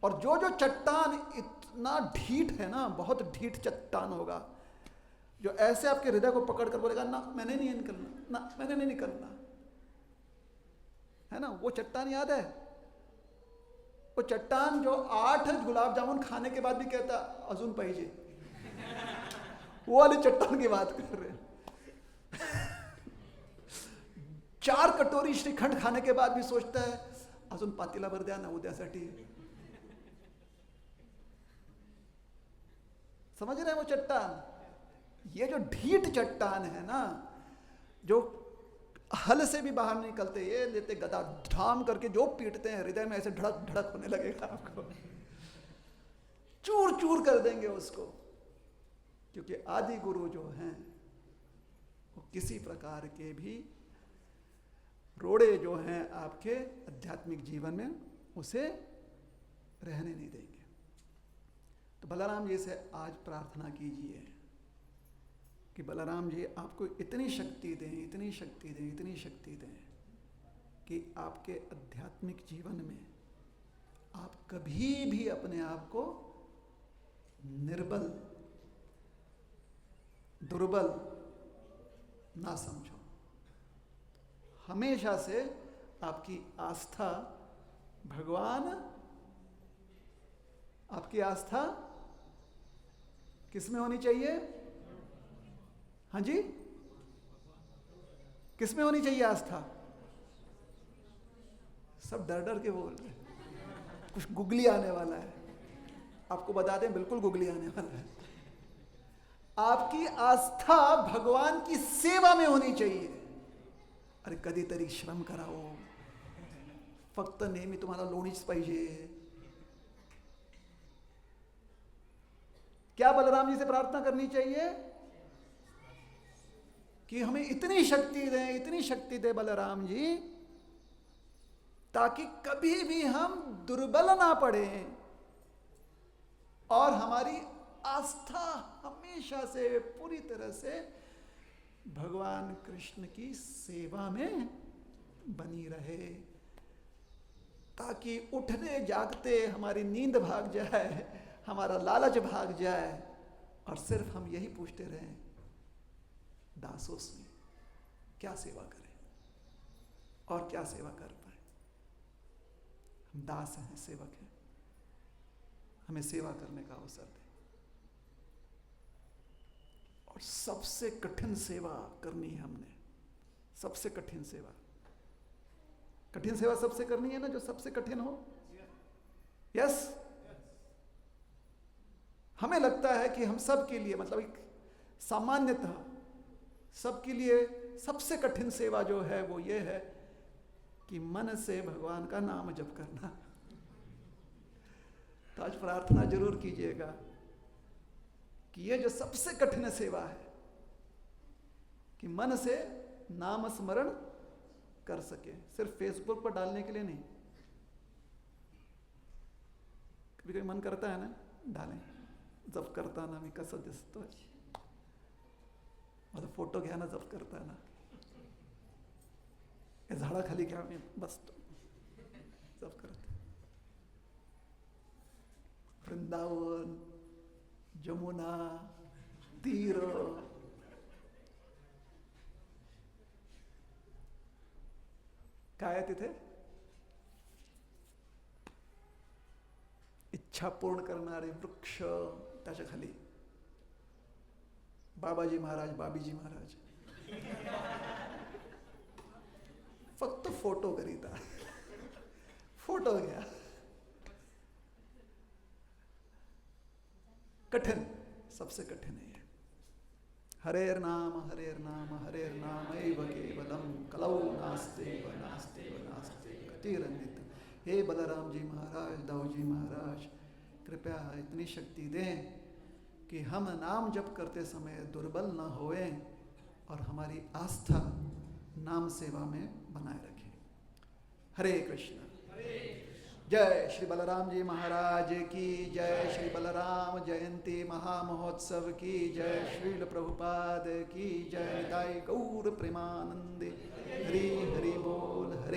और जो जो चट्टान इतना ढीठ है ना, बहुत ढीठ चट्टान होगा, जो ऐसे आपके हृदय को पकड़ कर बोलेगा ना मैंने नहीं निकलना, ना मैंने नहीं निकलना, है ना। वो चट्टान याद है, वो चट्टान जो 8 गुलाब जामुन खाने के बाद भी कहता अजून पाहिजे, वो वाली चट्टान की बात कर रहे हैं। 4 कटोरी श्रीखंड खाने के बाद भी सोचता है अजून पातीला भर द्या ना उद्यासाठी। समझ रहे हैं वो चट्टान? ये जो ढीठ चट्टान है ना, जो हल से भी बाहर निकलते, ये लेते गदा ढाम करके जो पीटते हैं, हृदय में ऐसे धड़क धड़क होने लगेगा आपको, चूर चूर कर देंगे उसको। क्योंकि आदि गुरु जो हैं वो किसी प्रकार के भी रोड़े जो हैं आपके आध्यात्मिक जीवन में उसे रहने नहीं देंगे। तो बलराम जी से आज प्रार्थना कीजिए कि बलराम जी आपको इतनी शक्ति दें, इतनी शक्ति दें, इतनी शक्ति दें कि आपके आध्यात्मिक जीवन में आप कभी भी अपने आप को निर्बल, दुर्बल ना समझो। हमेशा से आपकी आस्था भगवान, आपकी आस्था किसमें होनी चाहिए? हाँ जी, किसमें होनी चाहिए आस्था? सब डर डर के बोल रहे, कुछ गुगली आने वाला है, आपको बता दें, बिल्कुल गुगली आने वाला है। आपकी आस्था भगवान की सेवा में होनी चाहिए। अरे कधीतरी श्रम कराओ, फक्त नेहमी तुम्हाला लोणीच पाहिजे। क्या बलराम जी से प्रार्थना करनी चाहिए कि हमें इतनी शक्ति दें, इतनी शक्ति दे बलराम जी, ताकि कभी भी हम दुर्बल ना पड़े और हमारी आस्था हमेशा से पूरी तरह से भगवान कृष्ण की सेवा में बनी रहे, ताकि उठने जागते हमारी नींद भाग जाए, हमारा लालच भाग जाए और सिर्फ हम यही पूछते रहें, दासोस में क्या सेवा करें और क्या सेवा कर पाए। हम दास हैं, सेवक हैं, हमें सेवा करने का अवसर दें। और सबसे कठिन सेवा करनी है हमने, सबसे कठिन सेवा। कठिन सेवा सबसे करनी है ना, जो सबसे कठिन हो। यस, हमें लगता है कि हम सब के लिए, मतलब एक सामान्यतः सबके लिए सबसे कठिन सेवा जो है वो ये है कि मन से भगवान का नाम जप करना। तो आज प्रार्थना जरूर कीजिएगा कि ये जो सबसे कठिन सेवा है कि मन से नाम स्मरण कर सके, सिर्फ फेसबुक पर डालने के लिए नहीं। कभी कभी मन करता है ना, डालें, जप करता ना मी कसं दिसतोय, माझा फोटो घ्या ना, जप करताना या झाडाखाली घ्या, मी बसतो जप करते। वृंदावन, जमुना तीर, काय आहे तिथे? इच्छा पूर्ण करणारे वृक्ष, त्याच्या खाली बाबाजी महाराज, बाबीजी महाराज, फक्त फोटो करीता, फोटो घ्या। कठिन, सबसे कठिन है ये। हरेर नाम हरेर नाम एव केवलम कलौ नास्तेव नास्तेव नास्तेव गतिरन्यत। हे बलराम जी महाराज, दाऊजी महाराज, कृपया इतनी शक्ति दें कि हम नाम जप करते समय दुर्बल न होएं और हमारी आस्था नाम सेवा में बनाए रखें। हरे कृष्ण। जय श्री बलराम जी महाराज की जय। श्री बलराम जयंती महामहोत्सव की जय। श्रील प्रभुपाद की जय। निताई गौर प्रेमानंदे। हरि हरि बोल। हरे